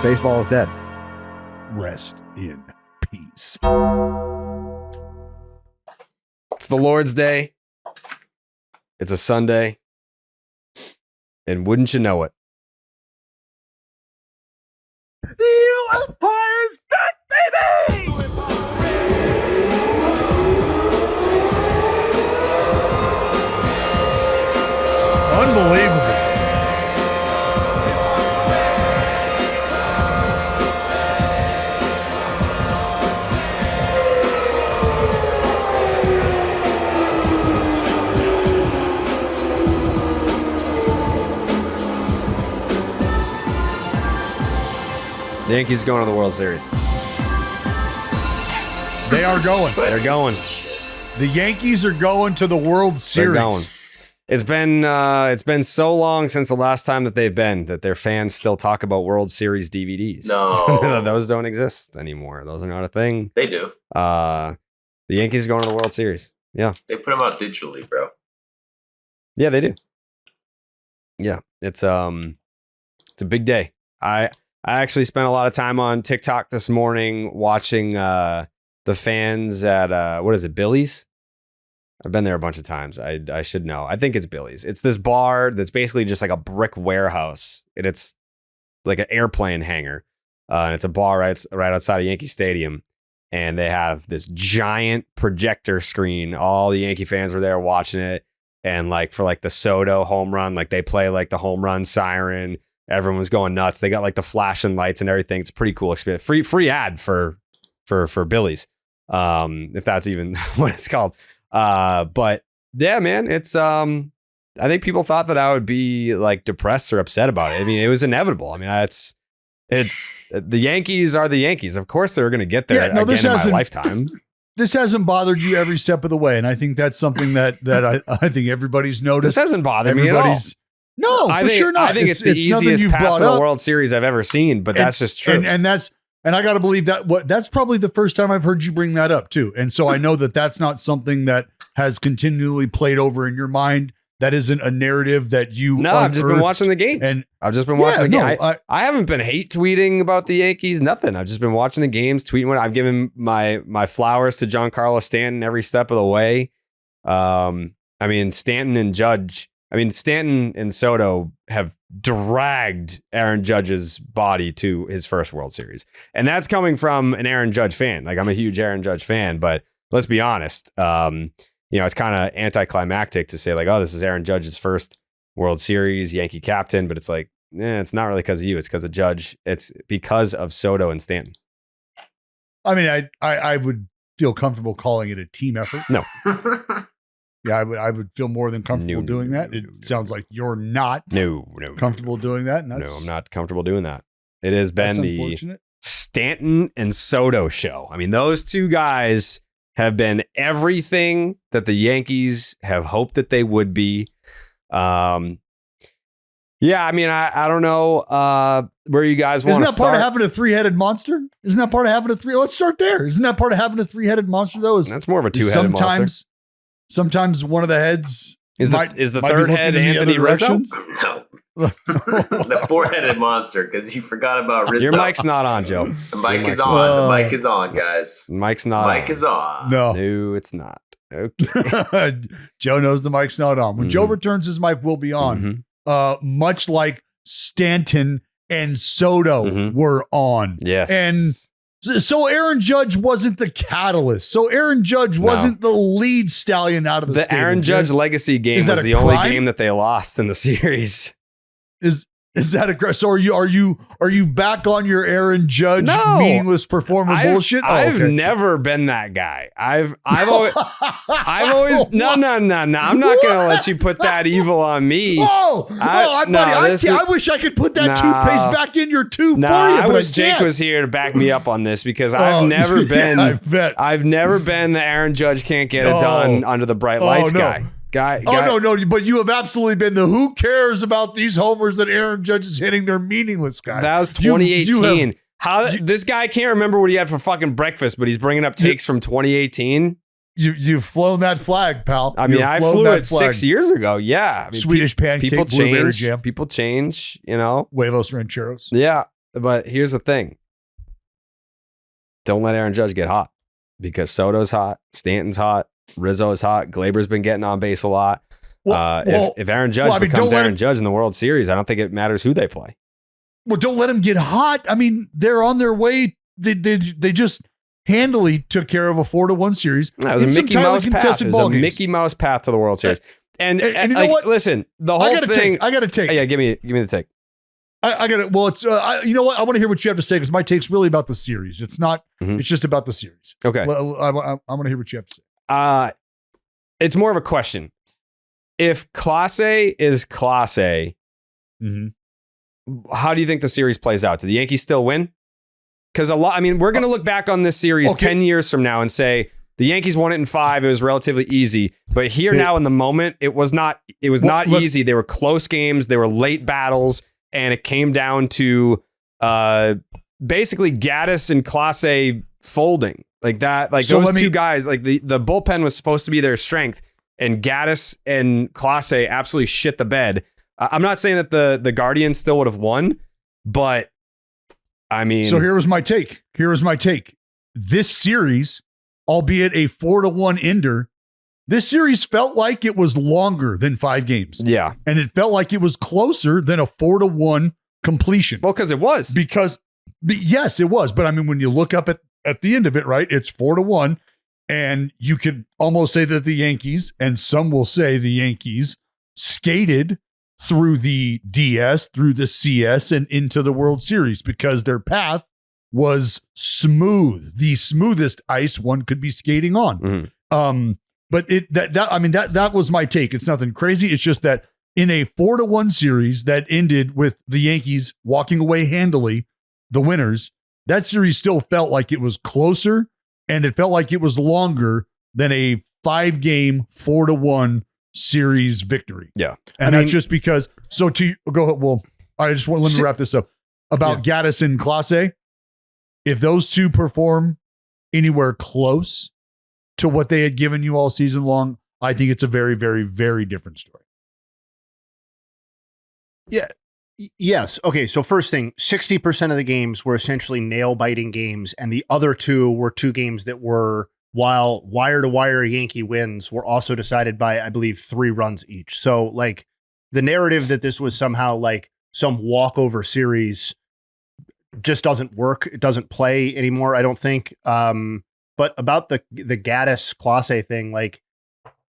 Baseball is dead. Rest in peace. It's the Lord's Day. It's a Sunday. And wouldn't you know it? The Empire's back, baby! Unbelievable. The Yankees going to the World Series. They are going. They're going. The Yankees are going to the World Series. They're going. It's been so long since the last time that they've been that their fans still talk about World Series DVDs. No. Those don't exist anymore. Those are not a thing. They do. The Yankees are going to the World Series. Yeah. They put them out digitally, bro. Yeah, they do. Yeah. It's a big day. I actually spent a lot of time on TikTok this morning watching the fans at what is it, Billy's? I've been there a bunch of times. I should know. I think it's Billy's. It's this bar that's basically just like a brick warehouse, and it's like an airplane hangar. And it's a bar right outside of Yankee Stadium, and they have this giant projector screen. All the Yankee fans were there watching it, and like for like the Soto home run, like they play like the home run siren. Everyone was going nuts. They got like the flashing lights and everything. It's a pretty cool experience. Free ad for Billy's, if that's even what it's called. But yeah, man, it's I think people thought that I would be like depressed or upset about it. I mean, it was inevitable. I mean, it's the Yankees are the Yankees. Of course, they're going to get there again in my lifetime. This hasn't bothered you every step of the way, and I think that's something that I think everybody's noticed. This hasn't bothered me at all. No, for sure not. I think it's the easiest path to the World Series I've ever seen, but that's just true. And I got to believe that's probably the first time I've heard you bring that up too. And so I know that that's not something that has continually played over in your mind. That isn't a narrative that you. No, I've just been watching the games. And I've just been watching the game. I haven't been hate tweeting about the Yankees. Nothing. I've just been watching the games, tweeting when I've given my flowers to Giancarlo Stanton every step of the way. I mean, Stanton and Soto have dragged Aaron Judge's body to his first World Series. And that's coming from an Aaron Judge fan. Like, I'm a huge Aaron Judge fan, but let's be honest. It's kind of anticlimactic to say like, oh, this is Aaron Judge's first World Series, Yankee captain, but it's like, it's not really because of you. It's because of Judge. It's because of Soto and Stanton. I mean, I would feel comfortable calling it a team effort. No. Yeah, I would feel more than comfortable doing that. It sounds like you're not comfortable doing that. And I'm not comfortable doing that. It has been the Stanton and Soto show. I mean, those two guys have been everything that the Yankees have hoped that they would be. Yeah, I mean, I don't know where you guys want to start. Isn't that part of having a three-headed monster? Let's start there. Isn't that part of having a three-headed monster, though? That's more of a two-headed monster. Sometimes one of the heads is the third head Anthony Rizzo? No. The four-headed monster, because you forgot about Rizzo. Your mic's not on, Joe. The mic is on. The mic is on, guys. The mic's not on. Mic is on. No, it's not. Okay. Joe knows the mic's not on. When Joe returns, his mic will be on. Much like Stanton and Soto were on. Yes. And so Aaron Judge wasn't the catalyst. So Aaron Judge wasn't the lead stallion out of the stable. Aaron Judge legacy game was the only game that they lost in the series. Is that so? Are you back on your Aaron Judge meaningless performer bullshit? I've never been that guy. I've always no. I'm not gonna let you put that evil on me. I wish I could put that toothpaste back in your tube for you. I wish Jake was here to back me up on this because I've never been. I've never been the Aaron Judge can't get it done under the bright lights guy. No, but you have absolutely been the who cares about these homers that Aaron Judge is hitting, they're meaningless guy. That was 2018. This guy can't remember what he had for fucking breakfast, but he's bringing up takes from 2018. You've flown that flag, pal. I mean, I flew it 6 years ago. Yeah. I mean, Swedish pancake, people blueberry change. jam. People change, you know. Huevos rancheros. Yeah. But here's the thing. Don't let Aaron Judge get hot because Soto's hot, Stanton's hot, Rizzo is hot, Glaber's been getting on base a lot. If Aaron Judge becomes Aaron Judge in the World Series, I don't think it matters who they play. Well, don't let him get hot. I mean, they're on their way. They just handily took care of a 4-1 series. That was a Mickey Mouse path. It was a Mickey Mouse path to the World Series. And you know what? Listen, the whole thing. I got to take. Yeah, give me the take. I got it. Well, it's you know what? I want to hear what you have to say because my take's really about the series. It's not. It's just about the series. Okay. Well, I want to hear what you have to say. It's more of a question. If Clase is Clase, how do you think the series plays out? Do the Yankees still win? Because we're going to look back on this series 10 years from now and say the Yankees won it in 5. It was relatively easy. But here now in the moment, it was not easy. They were close games. They were late battles. And it came down to basically Gaddis and Clase folding like that. Like those two guys, like the bullpen was supposed to be their strength. And Gaddis and Clase absolutely shit the bed. I'm not saying that the Guardians still would have won, but I mean. So here was my take. This series, albeit a 4-1 ender, this series felt like it was longer than 5 games. Yeah. And it felt like it was closer than a 4-1 completion. Well, because it was. Yes, it was. But I mean, when you look up at the end of it, right, it's 4-1. And you could almost say that the Yankees, and some will say the Yankees, skated through the DS, through the CS, and into the World Series because their path was smooth, the smoothest ice one could be skating on. But that was my take. It's nothing crazy. It's just that in a 4-1 series that ended with the Yankees walking away handily, the winners, that series still felt like it was closer. And it felt like it was longer than a 5-game 4-1 series victory. Yeah. And that's just because. So go ahead. Well, I just want let me wrap this up about Gaddis and Clase. If those two perform anywhere close to what they had given you all season long, I think it's a very, very, very different story. Yeah. Yes. Okay. So first thing, 60% of the games were essentially nail biting games. And the other 2 were 2 games that were, while wire to wire Yankee wins, were also decided by, I believe, 3 runs each. So like the narrative that this was somehow like some walkover series just doesn't work. It doesn't play anymore, I don't think. But about the Gaddis Clase thing, like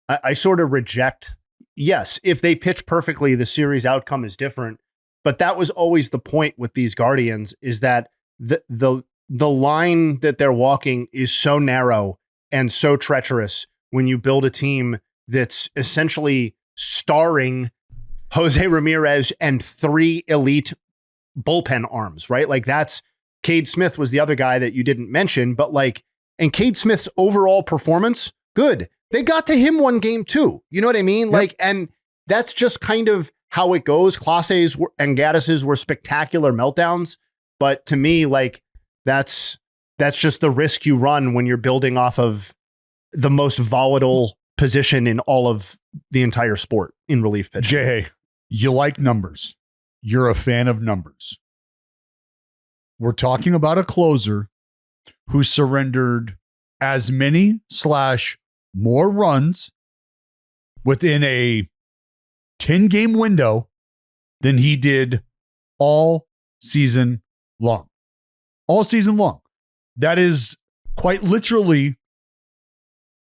I sort of reject. Yes, if they pitch perfectly, the series outcome is different. But that was always the point with these Guardians, is that the line that they're walking is so narrow and so treacherous when you build a team that's essentially starring Jose Ramirez and 3 elite bullpen arms, right? Like that's Cade Smith was the other guy that you didn't mention, but like, and Cade Smith's overall performance, good. They got to him 1 game too. You know what I mean? Yep. Like, and that's just kind of how it goes. Clase's and Gaddis's were spectacular meltdowns, but to me, like that's just the risk you run when you're building off of the most volatile position in all of the entire sport in relief pitching. JayHay, you like numbers. You're a fan of numbers. We're talking about a closer who surrendered as many / more runs within a 10-game window than he did all season long. All season long. That is quite literally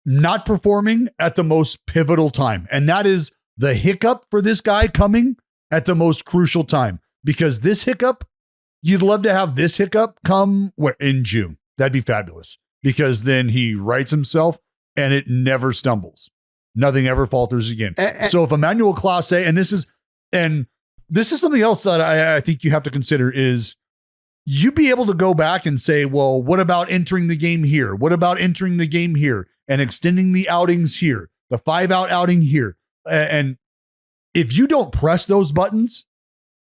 not performing at the most pivotal time. And that is the hiccup for this guy coming at the most crucial time. Because this hiccup, you'd love to have this hiccup come in June. That'd be fabulous. Because then he rights himself and it never stumbles. Nothing ever falters again. So if Emmanuel Clase, and this is something else that I think you have to consider is you be able to go back and say, well, what about entering the game here? What about entering the game here and extending the outings here, the 5-out outing here? And if you don't press those buttons,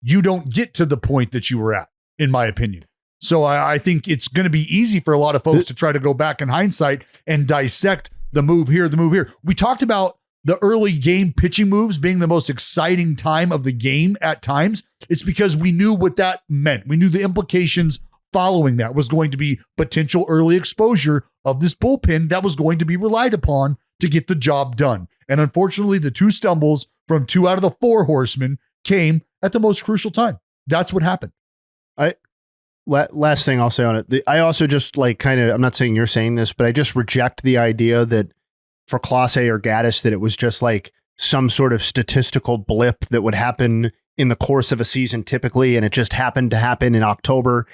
you don't get to the point that you were at, in my opinion. So I think it's going to be easy for a lot of folks to try to go back in hindsight and dissect the move here, the move here. We talked about the early game pitching moves being the most exciting time of the game at times, it's because we knew what that meant. We knew the implications following that was going to be potential early exposure of this bullpen that was going to be relied upon to get the job done. And unfortunately, the 2 stumbles from 2 out of the 4 horsemen came at the most crucial time. That's what happened. Last thing I'll say on it. I also just I'm not saying you're saying this, but I just reject the idea that for Clase or Gaddis that it was just like some sort of statistical blip that would happen in the course of a season typically, and it just happened to happen in October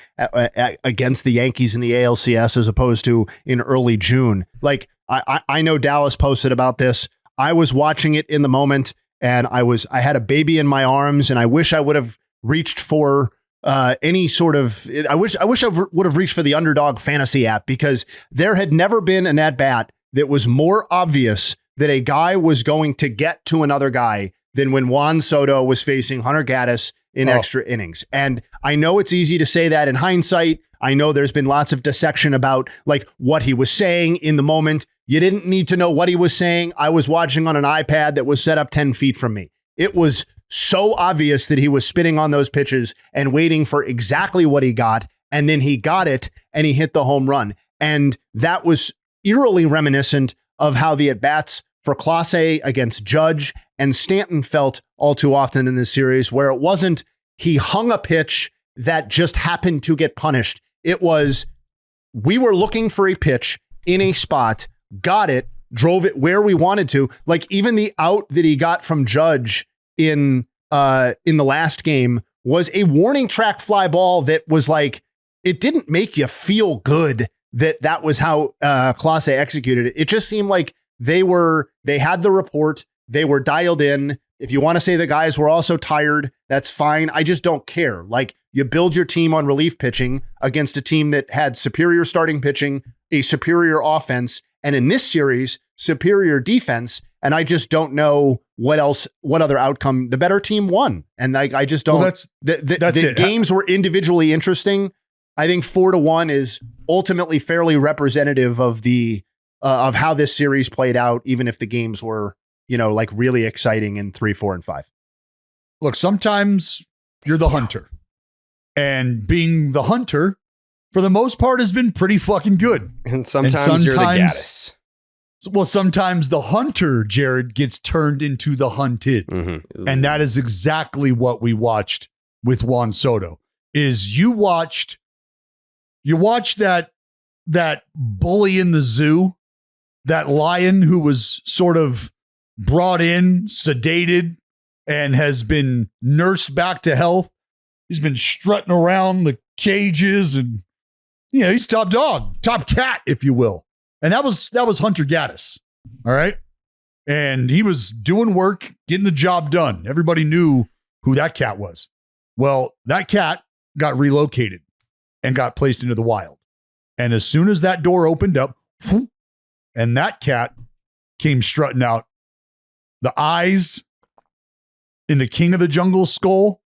against the Yankees in the ALCS as opposed to in early June. Like I know Dallas posted about this. I was watching it in the moment, and I had a baby in my arms, and I wish I would have reached for any sort of. I wish I would have reached for the Underdog Fantasy app, because there had never been an at bat that was more obvious that a guy was going to get to another guy than when Juan Soto was facing Hunter Gaddis in extra innings. And I know it's easy to say that in hindsight. I know there's been lots of dissection about like what he was saying in the moment. You didn't need to know what he was saying. I was watching on an iPad that was set up 10 feet from me. It was so obvious that he was spitting on those pitches and waiting for exactly what he got. And then he got it and he hit the home run. And that was eerily reminiscent of how the at-bats for Clase against Judge and Stanton felt all too often in this series, where it wasn't he hung a pitch that just happened to get punished. It was, we were looking for a pitch in a spot, got it, drove it where we wanted to. Like even the out that he got from Judge in the last game was a warning track fly ball that was like, it didn't make you feel good that was how Clase executed it. It just seemed like they had the report, they were dialed in. If you want to say the guys were also tired, that's fine. I just don't care. Like, you build your team on relief pitching against a team that had superior starting pitching, a superior offense, and in this series, superior defense. And I just don't know what other outcome. The better team won. And I just don't. Well, the games were individually interesting. I think 4-1 is ultimately fairly representative of of how this series played out, even if the games were, like really exciting in 3, 4, and 5. Look, sometimes you're the hunter, and being the hunter for the most part has been pretty fucking good. And sometimes you're the Gaddis. Well, sometimes the hunter, Jared, gets turned into the hunted. Mm-hmm. And that is exactly what we watched with Juan Soto. Is you watched that bully in the zoo, that lion who was sort of brought in, sedated, and has been nursed back to health. He's been strutting around the cages, and he's top dog, top cat, if you will. And that was Hunter Gaddis. All right. And he was doing work, getting the job done. Everybody knew who that cat was. Well, that cat got relocated and got placed into the wild. And as soon as that door opened up, and that cat came strutting out, the eyes in the King of the Jungle skull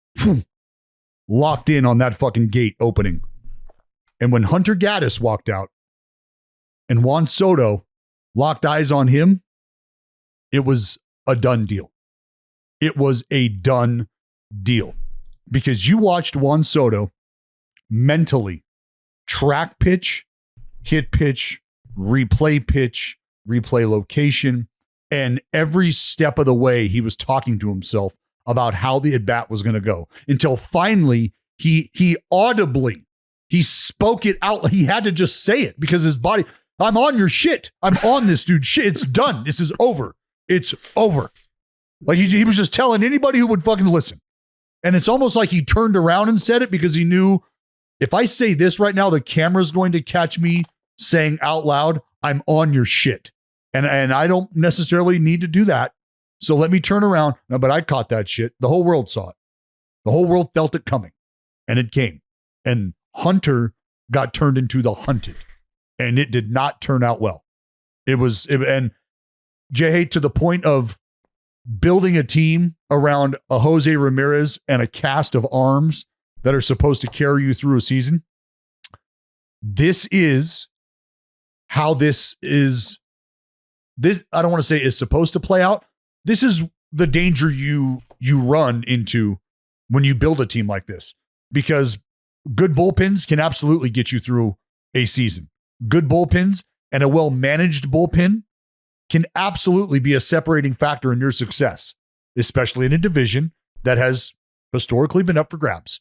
locked in on that fucking gate opening. And when Hunter Gaddis walked out and Juan Soto locked eyes on him, it was a done deal. It was a done deal. Because you watched Juan Soto mentally track pitch, hit pitch, replay location, and every step of the way he was talking to himself about how the at-bat was going to go, until finally he audibly, he spoke it out. He had to just say it because his body, I'm on your shit. I'm on this dude shit. It's done. This is over. It's over. Like he was just telling anybody who would fucking listen. And it's almost like he turned around and said it because he knew, if I say this right now, the camera's going to catch me saying out loud, I'm on your shit. And I don't necessarily need to do that. So let me turn around. No, but I caught that shit. The whole world saw it. The whole world felt it coming. And it came. And Hunter got turned into the hunted. And it did not turn out well. And JayHay, to the point of building a team around a Jose Ramirez and a cast of arms that are supposed to carry you through a season. This is how this, I don't want to say is supposed to play out, this is the danger you run into when you build a team like this, because good bullpens can absolutely get you through a season. Good bullpens and a well-managed bullpen can absolutely be a separating factor in your success, especially in a division that has historically been up for grabs.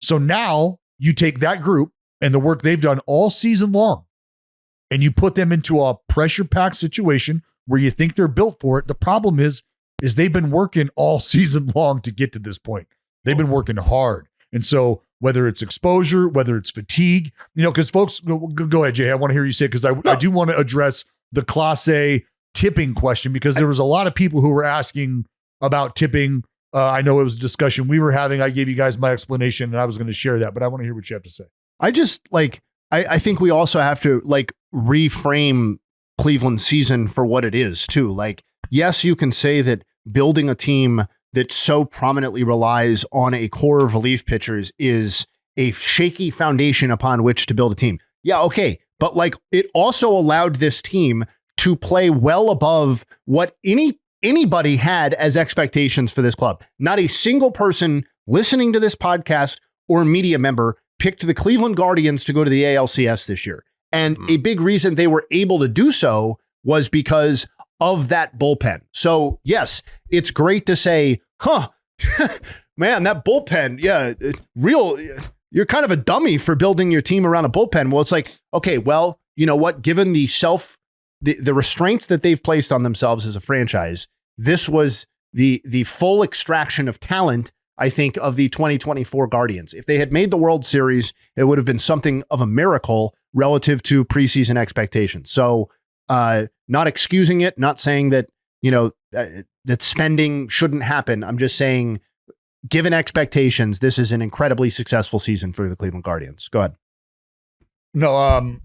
So now you take that group and the work they've done all season long, and you put them into a pressure-packed situation where you think they're built for it. The problem is they've been working all season long to get to this point. They've been working hard. And so whether it's exposure, whether it's fatigue, because folks, go ahead, Jay. I want to hear you say it, because I do want to address the Clase tipping question, because there was a lot of people who were asking about tipping. I know it was a discussion we were having. I gave you guys my explanation and I was going to share that, but I want to hear what you have to say. I just I think we also have to reframe Cleveland's season for what it is too. Like, yes, you can say that building a team that so prominently relies on a core of relief pitchers is a shaky foundation upon which to build a team. Yeah, okay. But it also allowed this team to play well above what anybody had as expectations for this club. Not a single person listening to this podcast or media member picked the Cleveland Guardians to go to the ALCS this year. And a big reason they were able to do so was because of that bullpen. So yes, it's great to say, man, that bullpen, you're kind of a dummy for building your team around a bullpen. Well, it's like, okay, well, you know what? Given the restraints that they've placed on themselves as a franchise, this was the full extraction of talent, I think, of the 2024 Guardians. If they had made the World Series, it would have been something of a miracle relative to preseason expectations. So not excusing it, not saying that, that spending shouldn't happen. I'm just saying, given expectations, this is an incredibly successful season for the Cleveland Guardians. Go ahead. No,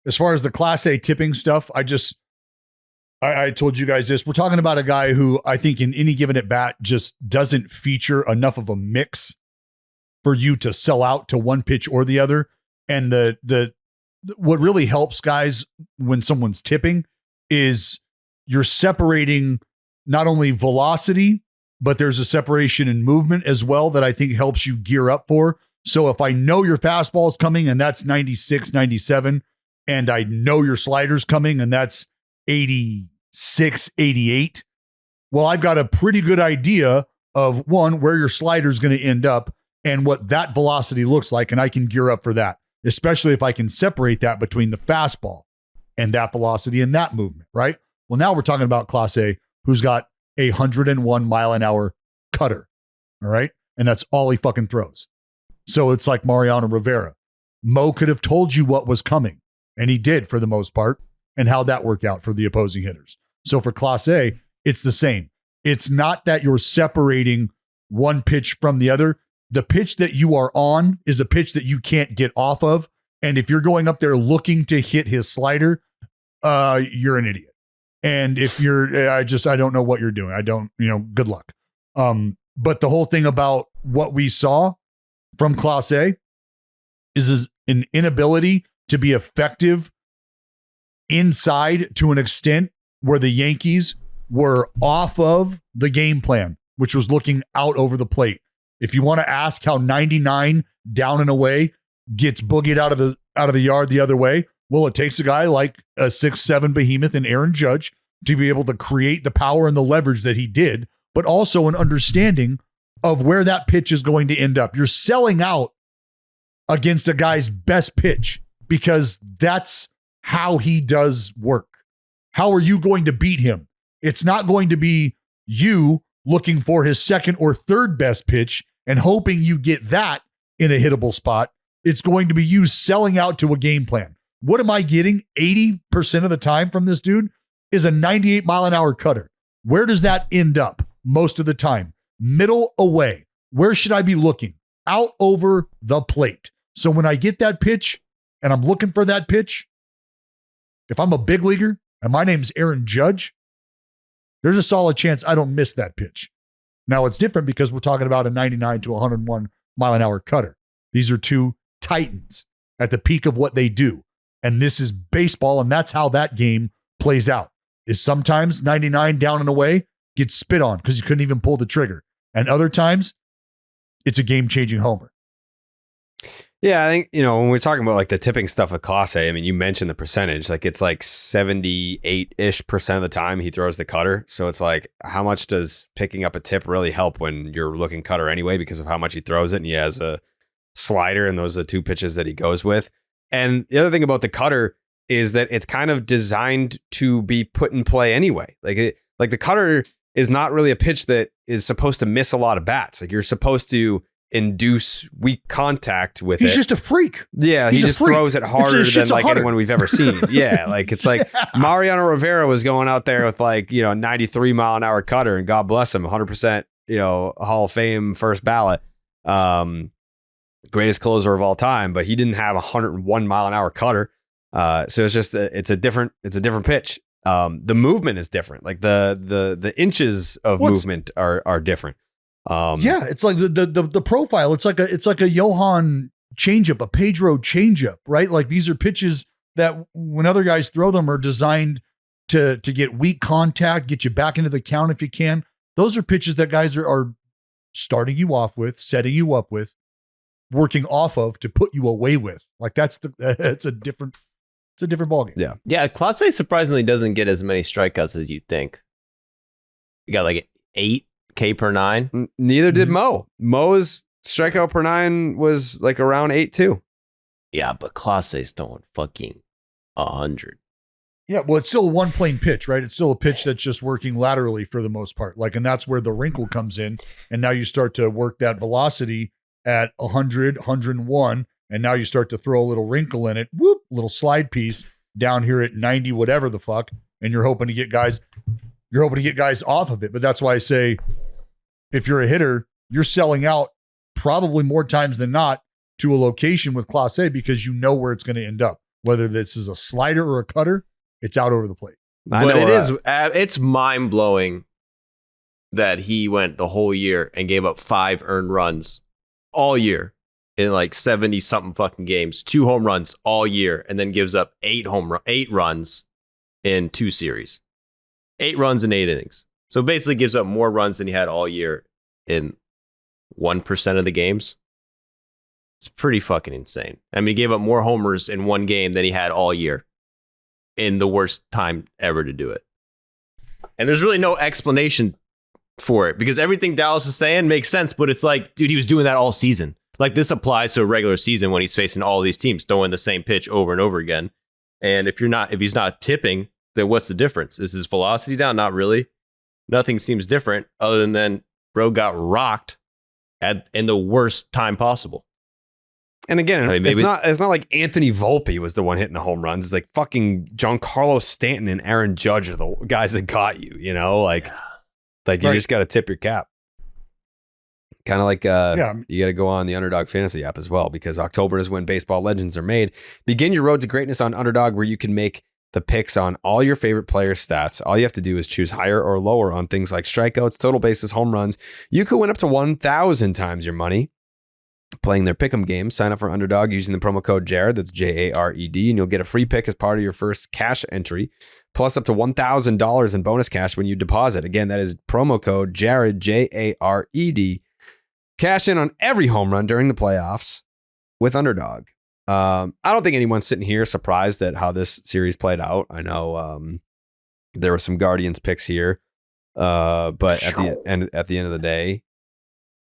as far as the Class A tipping stuff, I told you guys this. We're talking about a guy who I think in any given at bat just doesn't feature enough of a mix for you to sell out to one pitch or the other. And what really helps guys when someone's tipping is you're separating not only velocity, but there's a separation in movement as well that I think helps you gear up for. So if I know your fastball is coming and that's 96, 97, and I know your slider's coming and that's 86, 88, well, I've got a pretty good idea of one, where your slider's going to end up and what that velocity looks like. And I can gear up for that, especially if I can separate that between the fastball and that velocity and that movement, right? Well, now we're talking about Clase, who's got a 101 mile an hour cutter. All right. And that's all he fucking throws. So it's like Mariano Rivera. Mo could have told you what was coming, and he did for the most part, and how that worked out for the opposing hitters. So for Clase, it's the same. It's not that you're separating one pitch from the other. The pitch that you are on is a pitch that you can't get off of. And if you're going up there looking to hit his slider, you're an idiot. And if you're, I don't know what you're doing. I don't, good luck. But the whole thing about what we saw from Clase is an inability to be effective inside to an extent where the Yankees were off of the game plan, which was looking out over the plate. If you want to ask how 99 down and away gets boogied out of the yard the other way, well, it takes a guy like a 6'7" behemoth in Aaron Judge to be able to create the power and the leverage that he did, but also an understanding of where that pitch is going to end up. You're selling out against a guy's best pitch because that's how he does work. How are you going to beat him? It's not going to be you looking for his second or third best pitch and hoping you get that in a hittable spot. It's going to be you selling out to a game plan. What am I getting 80% of the time from this dude is a 98 mile an hour cutter. Where does that end up most of the time? Middle away. Where should I be looking? Out over the plate. So when I get that pitch and I'm looking for that pitch, if I'm a big leaguer and my name's Aaron Judge, there's a solid chance I don't miss that pitch. Now it's different because we're talking about a 99 to 101 mile an hour cutter. These are two titans at the peak of what they do. And this is baseball, and that's how that game plays out. is sometimes 99 down and away gets spit on because you couldn't even pull the trigger. And other times it's a game-changing homer. Yeah, I think, when we're talking about like the tipping stuff with Clase, I mean, you mentioned the percentage, like it's like 78-ish% of the time he throws the cutter. So it's like, how much does picking up a tip really help when you're looking cutter anyway, because of how much he throws it, and he has a slider, and those are the two pitches that he goes with. And the other thing about the cutter is that it's kind of designed to be put in play anyway. Like the cutter is not really a pitch that is supposed to miss a lot of bats. Like you're supposed to induce weak contact with He's it. He's just a freak. Yeah, He's he a just freak. throws it harder than like anyone we've ever seen. Yeah, like it's like Mariano Rivera was going out there with like, 93 mile an hour cutter, and God bless him, 100%, Hall of Fame first ballot. Greatest closer of all time, but he didn't have a 101 mile an hour cutter. So it's just it's a different pitch. The movement is different. Like the inches of movement are different. Yeah, it's like the profile. It's like a Johan changeup, a Pedro changeup, right? Like these are pitches that when other guys throw them are designed to get weak contact, get you back into the count if you can. Those are pitches that guys are starting you off with, setting you up with, working off of to put you away with. Like it's a different ballgame. Yeah. Yeah, Clase surprisingly doesn't get as many strikeouts as you'd think. You got like 8K per 9. Neither did Mo. Mo's strikeout per 9 was like around 8 too. Yeah, but Clase's throwing fucking 100. Yeah, well, it's still a one plane pitch, right? It's still a pitch that's just working laterally for the most part. Like, and that's where the wrinkle comes in. And now you start to work that velocity at 100, 101. And now you start to throw a little wrinkle in it, whoop, little slide piece down here at 90, whatever the fuck. And you're hoping to get guys off of it. But that's why I say, if you're a hitter, you're selling out probably more times than not to a location with Clase because you know where it's going to end up. Whether this is a slider or a cutter, it's out over the plate. But it's mind blowing that he went the whole year and gave up 5 earned runs all year in like 70 something fucking games, 2 home runs all year, and then gives up 8 runs in 2 series, 8 runs in 8 innings. So basically gives up more runs than he had all year in 1% of the games. It's pretty fucking insane. I mean, he gave up more homers in one game than he had all year in the worst time ever to do it. And there's really no explanation for it because everything Dallas is saying makes sense, but it's like, dude, he was doing that all season. Like this applies to a regular season when he's facing all these teams throwing the same pitch over and over again. And if he's not tipping, then what's the difference? Is his velocity down? Not really. Nothing seems different other than bro got rocked in the worst time possible. And again, it's not like Anthony Volpe was the one hitting the home runs. It's like fucking Giancarlo Stanton and Aaron Judge are the guys that got you, you just got to tip your cap. Kind of like you got to go on the Underdog Fantasy app as well, because October is when baseball legends are made. Begin your road to greatness on Underdog, where you can make the picks on all your favorite players' stats. All you have to do is choose higher or lower on things like strikeouts, total bases, home runs. You could win up to 1,000 times your money playing their pick'em game. Sign up for Underdog using the promo code Jared, that's Jared, and you'll get a free pick as part of your first cash entry, plus up to $1,000 in bonus cash when you deposit. Again, that is promo code Jared, Jared. Cash in on every home run during the playoffs with Underdog. I don't think anyone's sitting here surprised at how this series played out. I know there were some Guardians picks here, but at the end of the day,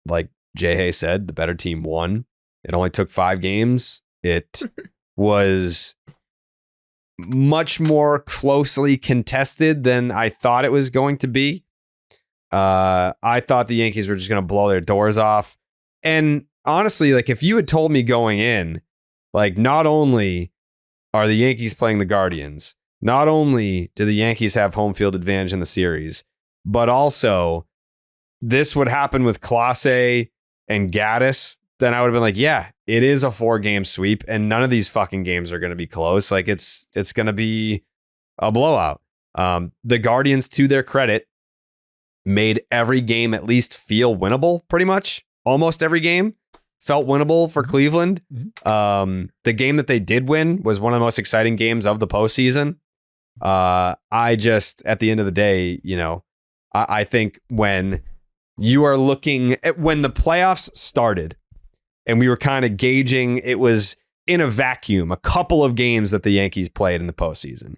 like JayHay said, the better team won. It only took 5 games. It was much more closely contested than I thought it was going to be. I thought the Yankees were just going to blow their doors off. And honestly, like if you had told me going in, like not only are the Yankees playing the Guardians, not only do the Yankees have home field advantage in the series, but also this would happen with Clase and Gaddis, then I would have been like, yeah, it is a 4-game sweep and none of these fucking games are going to be close. Like it's going to be a blowout. The Guardians, to their credit, made every game at least feel winnable, pretty much. Almost every game felt winnable for Cleveland. The game that they did win was one of the most exciting games of the postseason. I just, at the end of the day, I think when you are looking at when the playoffs started and we were kind of gauging, it was in a vacuum, a couple of games that the Yankees played in the postseason.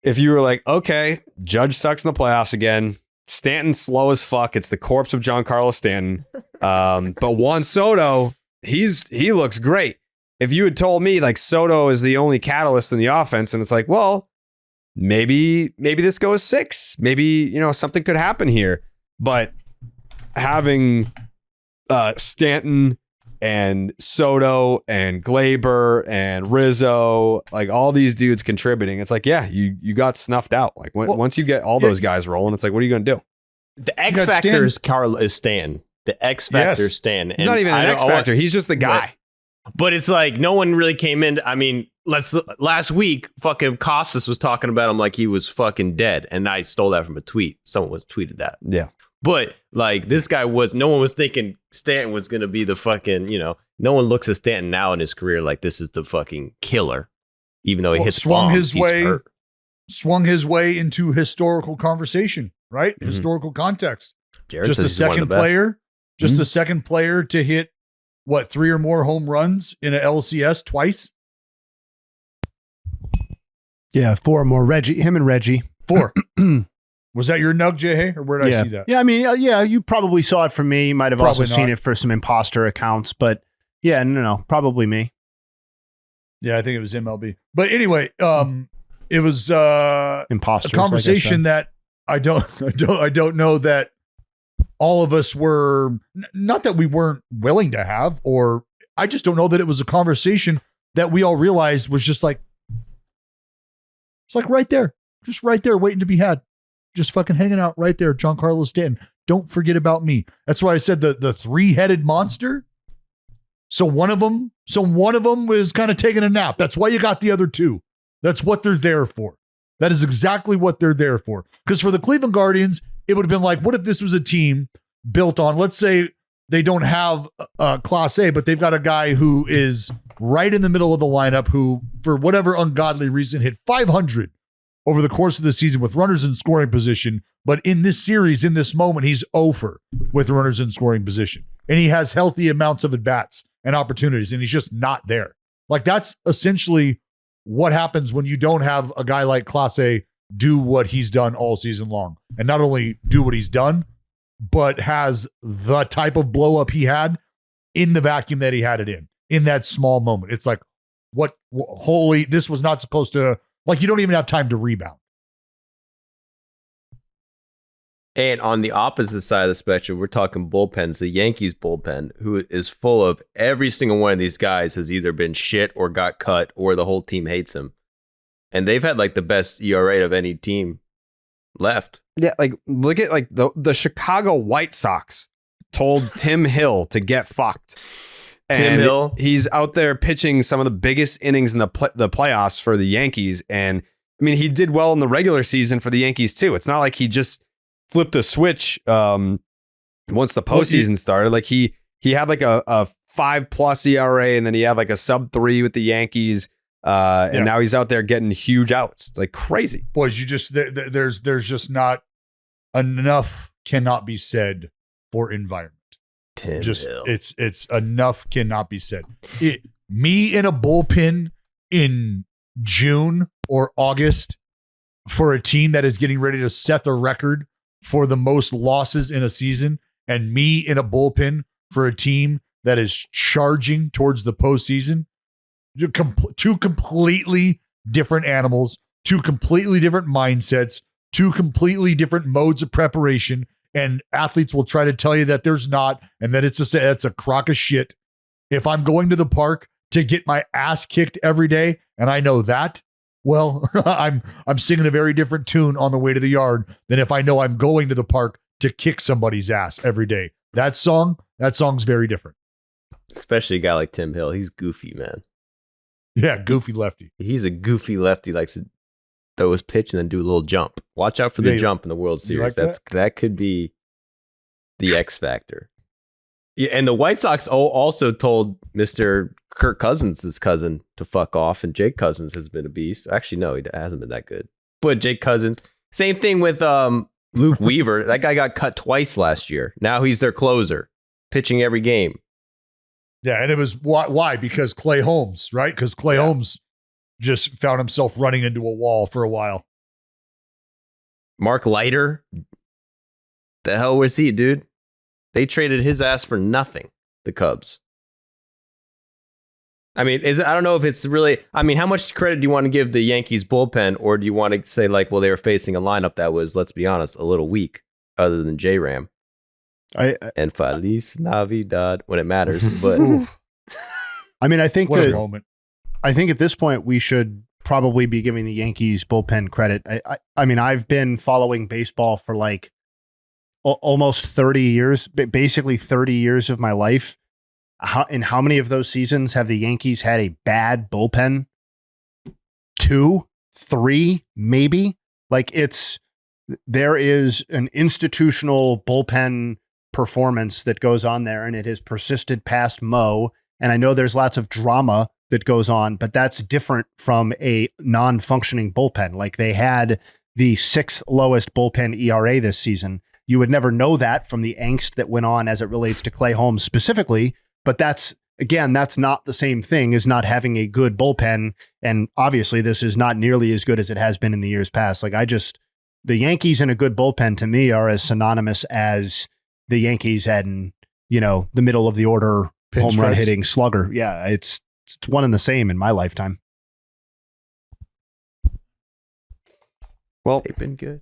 If you were like, okay, Judge sucks in the playoffs again, Stanton's slow as fuck, it's the corpse of Giancarlo Stanton. But Juan Soto, he looks great. If you had told me like Soto is the only catalyst in the offense, and it's like, well, maybe this goes 6. Maybe, something could happen here. But having Stanton and Soto and Glaber and Rizzo, like all these dudes contributing, it's like, yeah, you got snuffed out. Like once you get all those guys rolling, it's like, what are you going to do? The X factor is Stan. The X factor is Stan. He's not even an X factor. He's just the guy. But it's like no one really came in. I mean, last week, fucking Costas was talking about him like he was fucking dead, and I stole that from a tweet. Someone was tweeted that. Yeah. But like this guy no one was thinking Stanton was going to be the fucking, no one looks at Stanton now in his career like this is the fucking killer, even though he hits swung bombs, swung his way into historical conversation, right? Mhm. Historical context. Jared Just says the he's one of second the best. player, the second player to hit 3 or more home runs in an LCS twice? Yeah, 4 more. Him and Reggie. 4. Was that your nug, JayHay, or where did I see that? Yeah, I mean, yeah, you probably saw it from me. You might have Probably also seen not. it for some imposter accounts, but yeah, no, probably me. Yeah, I think it was MLB. But anyway, it was Imposters, a conversation that I don't know that all of us were, not that we weren't willing to have, or I just don't know that it was a conversation that we all realized was just like, it's like right there, just right there waiting to be had. Just fucking hanging out right there, Giancarlo Stanton. Don't forget about me. That's why I said the 3-headed monster. So one of them was kind of taking a nap. That's why you got the other 2. That's what they're there for. That is exactly what they're there for. Because for the Cleveland Guardians, it would have been like, what if this was a team built on, let's say they don't have Clase, but they've got a guy who is right in the middle of the lineup who, for whatever ungodly reason, hit 500 over the course of the season with runners in scoring position. But in this series, in this moment, he's 0 with runners in scoring position. And he has healthy amounts of at-bats and opportunities, and he's just not there. Like, that's essentially what happens when you don't have a guy like Clase do what he's done all season long. And not only do what he's done, but has the type of blow up he had in the vacuum that he had it in that small moment. It's like, this was not supposed to, like, you don't even have time to rebound. And on the opposite side of the spectrum, we're talking bullpens. The Yankees bullpen, who is full of every single one of these guys has either been shit or got cut or the whole team hates him. And they've had like the best ERA of any team left. Yeah, like look at like the Chicago White Sox told Tim Hill to get fucked. Tim Hill, he's out there pitching some of the biggest innings in the playoffs for the Yankees, and I mean he did well in the regular season for the Yankees too. It's not like he just flipped a switch once the postseason started. Like he had like a 5+ ERA, and then he had like a sub-3 with the Yankees, and now he's out there getting huge outs. It's like crazy, boys. You just there's just not enough cannot be said for environment. Tim just Hill. It's enough cannot be said. Me in a bullpen in June or August for a team that is getting ready to set the record for the most losses in a season, and me in a bullpen for a team that is charging towards the postseason. Two completely different animals, 2 completely different mindsets, 2 completely different modes of preparation. And athletes will try to tell you that there's not, and that it's a crock of shit. If I'm going to the park to get my ass kicked every day, and I know that, well, I'm singing a very different tune on the way to the yard than if I know I'm going to the park to kick somebody's ass every day. That song's very different. Especially a guy like Tim Hill. He's goofy, man. Yeah, goofy lefty. He's a goofy lefty. Likes to throw his pitch and then do a little jump. Watch out for the jump in the World Series. Like That could be the X factor. Yeah, and the White Sox also told Mr. Kirk Cousins' cousin to fuck off, and Jake Cousins has been a beast. Actually, no, he hasn't been that good. But Jake Cousins, same thing with Luke Weaver. That guy got cut twice last year. Now he's their closer, pitching every game. Yeah, and it was why? Because Clay Holmes, right? Because Clay Holmes just found himself running into a wall for a while. Mark Leiter, the hell was he, dude? They traded his ass for nothing, the Cubs. I mean, I don't know if it's really, I mean, how much credit do you want to give the Yankees bullpen, or do you want to say, like, well, they were facing a lineup that was, let's be honest, a little weak, other than J-Ram. And Feliz Navidad when it matters. But I mean, I think what a moment. I think at this point we should probably be giving the Yankees bullpen credit. I mean, I've been following baseball for like almost 30 years, basically 30 years of my life. In how many of those seasons have the Yankees had a bad bullpen? 2, 3, maybe. Like there is an institutional bullpen performance that goes on there, and it has persisted past Mo. And I know there's lots of drama that goes on, but that's different from a non-functioning bullpen. Like they had the 6th lowest bullpen ERA this season. You would never know that from the angst that went on as it relates to Clay Holmes specifically, but that's not the same thing as not having a good bullpen. And obviously this is not nearly as good as it has been in the years past. Like the Yankees and a good bullpen to me are as synonymous as the Yankees had in, the middle of the order home run hitting slugger. Yeah, it's one and the same in my lifetime. Well, they've been good.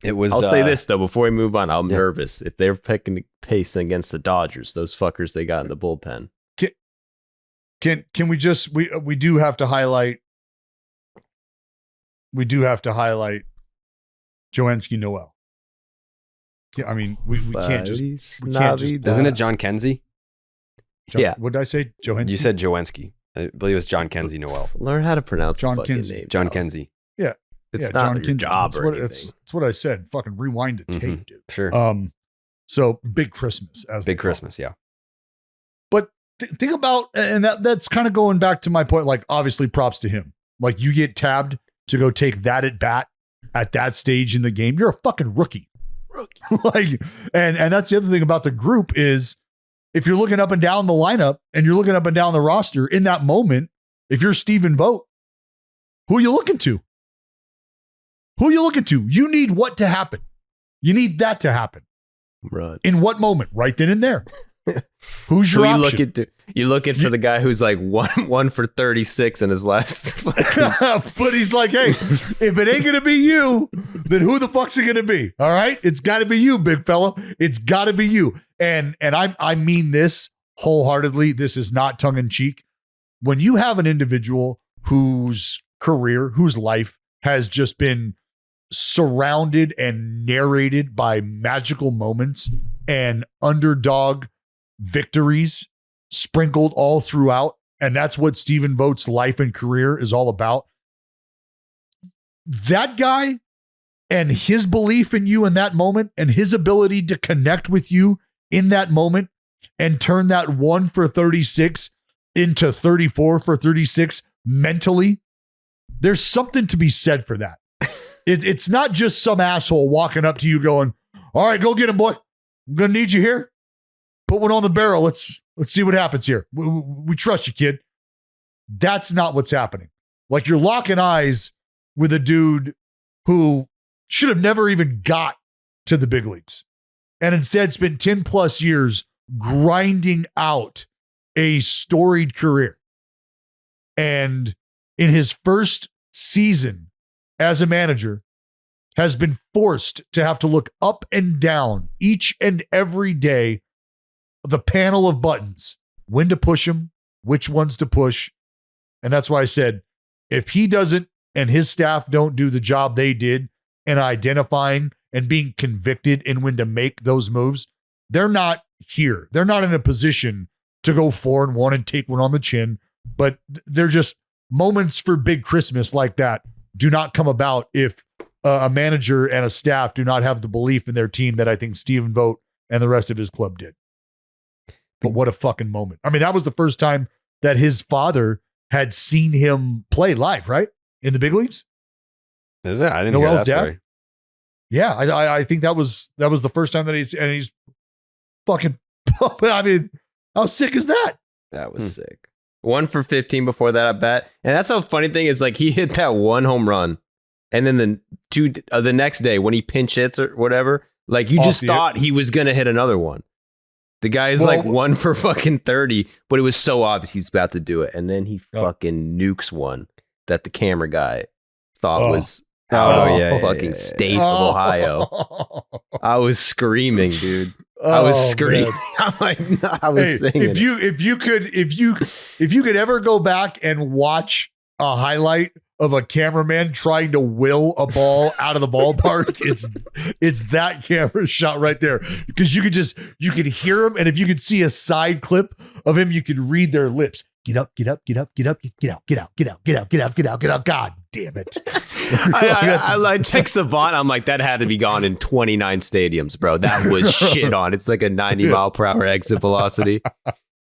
It was. I'll say this though before we move on. I'm nervous if they're picking pace against the Dodgers. Those fuckers they got in the bullpen. Can we just we do have to highlight. We do have to highlight Joenski Noel. Yeah, I mean we can't just. Isn't it John Kenzie? Yeah. What did I say? Joenski? You said Joenski. I believe it was John Kenzie Noel. Learn how to pronounce John the fucking Kenzie. name. John Kenzie. Yeah. It's not John your job or anything. That's what I said. Fucking rewind the tape, dude. Sure. So big Christmas. Big Christmas, yeah. But think about, and that's kind of going back to my point, like obviously props to him. Like you get tabbed to go take that at bat at that stage in the game. You're a fucking rookie. Like, and that's the other thing about the group is if you're looking up and down the lineup and you're looking up and down the roster in that moment, if you're Stephen Vogt, who are you looking to? Who are you looking to? You need what to happen? You need that to happen. Right. In what moment? Right then and there. Who's your option? You're looking for the guy who's like one for 36 in his last. But he's like, hey, if it ain't gonna be you, then who the fuck's it gonna be? All right, it's got to be you, big fella. It's got to be you. And I mean this wholeheartedly. This is not tongue in cheek. When you have an individual whose career, whose life has just been surrounded and narrated by magical moments and underdog victories sprinkled all throughout, and that's what Stephen Vogt's life and career is all about. That guy and his belief in you in that moment and his ability to connect with you in that moment and turn that 1 for 36 into 34 for 36 mentally, there's something to be said for that. It's not just some asshole walking up to you going, all right, go get him, boy. I'm going to need you here. Put one on the barrel. Let's see what happens here. We trust you, kid. That's not what's happening. Like you're locking eyes with a dude who should have never even got to the big leagues and instead spent 10 plus years grinding out a storied career. And in his first season as a manager, has been forced to have to look up and down each and every day the panel of buttons, when to push them, which ones to push. And that's why I said, if he doesn't and his staff don't do the job they did in identifying and being convicted in when to make those moves, they're not here. They're not in a position to go 4-1 and take one on the chin, but they're just moments for big Christmas like that do not come about if a manager and a staff do not have the belief in their team that I think Stephen Vogt and the rest of his club did. But what a fucking moment. I mean, that was the first time that his father had seen him play live, right? In the big leagues? Is it? I didn't hear Noel's that dad? story. Yeah, I think that was the first time that he's fucking. I mean, how sick is that? That was sick. 1 for 15 before that at bat. And that's how funny thing is, like, he hit that one home run. And then the next day when he pinch hits or whatever, like, you just thought he was going to hit another one. The guy is like 1 for fucking 30, but it was so obvious he's about to do it. And then he fucking nukes one that the camera guy thought was out of the fucking state of Ohio. I was screaming, dude. I was screaming. I'm like, I was singing. If you could ever go back and watch a highlight of a cameraman trying to will a ball out of the ballpark, it's that camera shot right there, because you could hear him, and if you could see a side clip of him, you could read their lips. Get up, get up, get up, get up, get out, get out, get out, get out, get out, get out, get out. God damn it. I like text Savant. I'm like, that had to be gone in 29 stadiums, bro. That was shit on. It's like a 90 mile per hour exit velocity.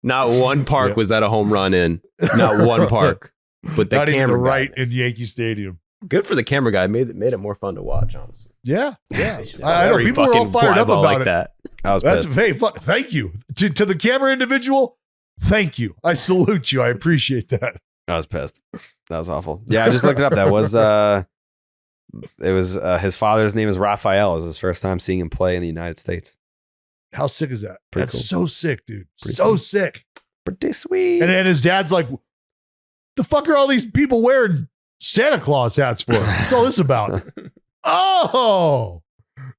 Not one park was that a home run in. Not one park. But the not camera even right guy, in Yankee Stadium. good for the camera guy. Made it more fun to watch, honestly. Yeah. I know people are all fired up about like it. that. I was pissed. Hey, thank you to the camera individual. Thank you. I salute you. I appreciate that. I was pissed. That was awful. Yeah, I just looked it up. That was it was his father's name is Raphael. It was his first time seeing him play in the United States. How sick is that? Pretty That's cool. so sick, dude. Pretty so cool. sick. Pretty sweet. And his dad's like, the fuck are all these people wearing Santa Claus hats for? What's all this about? Oh,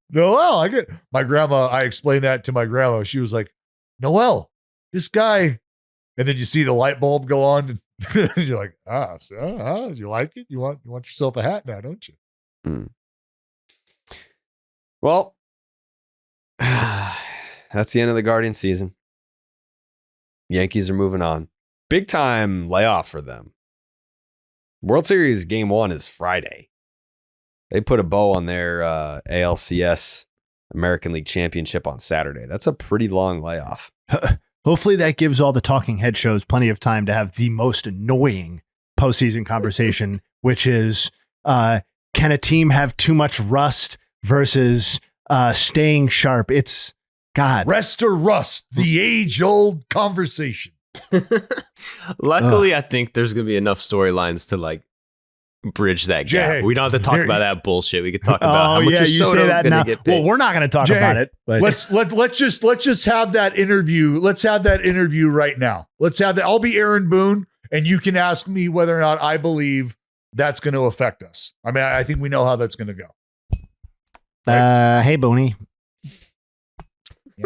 Noel. I get my grandma. I explained that to my grandma. She was like, Noel, this guy. And then you see the light bulb go on, and you're like, you like it? You want yourself a hat now, don't you? Well, that's the end of the Guardian season. Yankees are moving on. Big time layoff for them. World Series Game 1 is Friday. They put a bow on their ALCS American League Championship on Saturday. That's a pretty long layoff. Hopefully that gives all the talking head shows plenty of time to have the most annoying postseason conversation, which is, can a team have too much rust versus staying sharp? It's God. Rest or rust, the age-old conversation. Luckily, I think there's going to be enough storylines to like bridge that gap. Jay, We don't have to talk about that bullshit. We could talk about how much yeah, is you Soto say that gonna now. get paid. Well, we're not going to talk Jay, about it. But let's just have that interview. Let's have that interview right now. Let's have that. I'll be Aaron Boone, and you can ask me whether or not I believe that's going to affect us. I mean, I think we know how that's going to go. hey, Booney.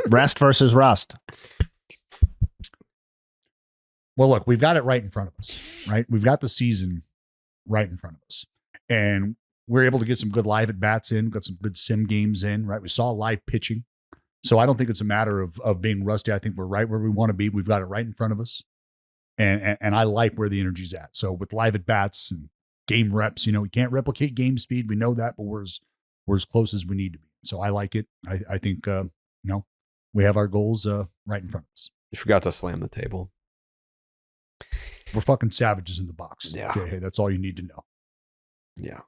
Rest versus rust. Well, look, we've got it right in front of us, right? We've got the season right in front of us. And we're able to get some good live at bats in, got some good sim games in, right? We saw live pitching. So I don't think it's a matter of being rusty. I think we're right where we want to be. We've got it right in front of us. And I like where the energy's at. So with live at bats and game reps, we can't replicate game speed. We know that, but we're as close as we need to be. So I like it. I think, we have our goals right in front of us. You forgot to slam the table. We're fucking savages in the box. Yeah. Okay, hey, that's all you need to know. Yeah.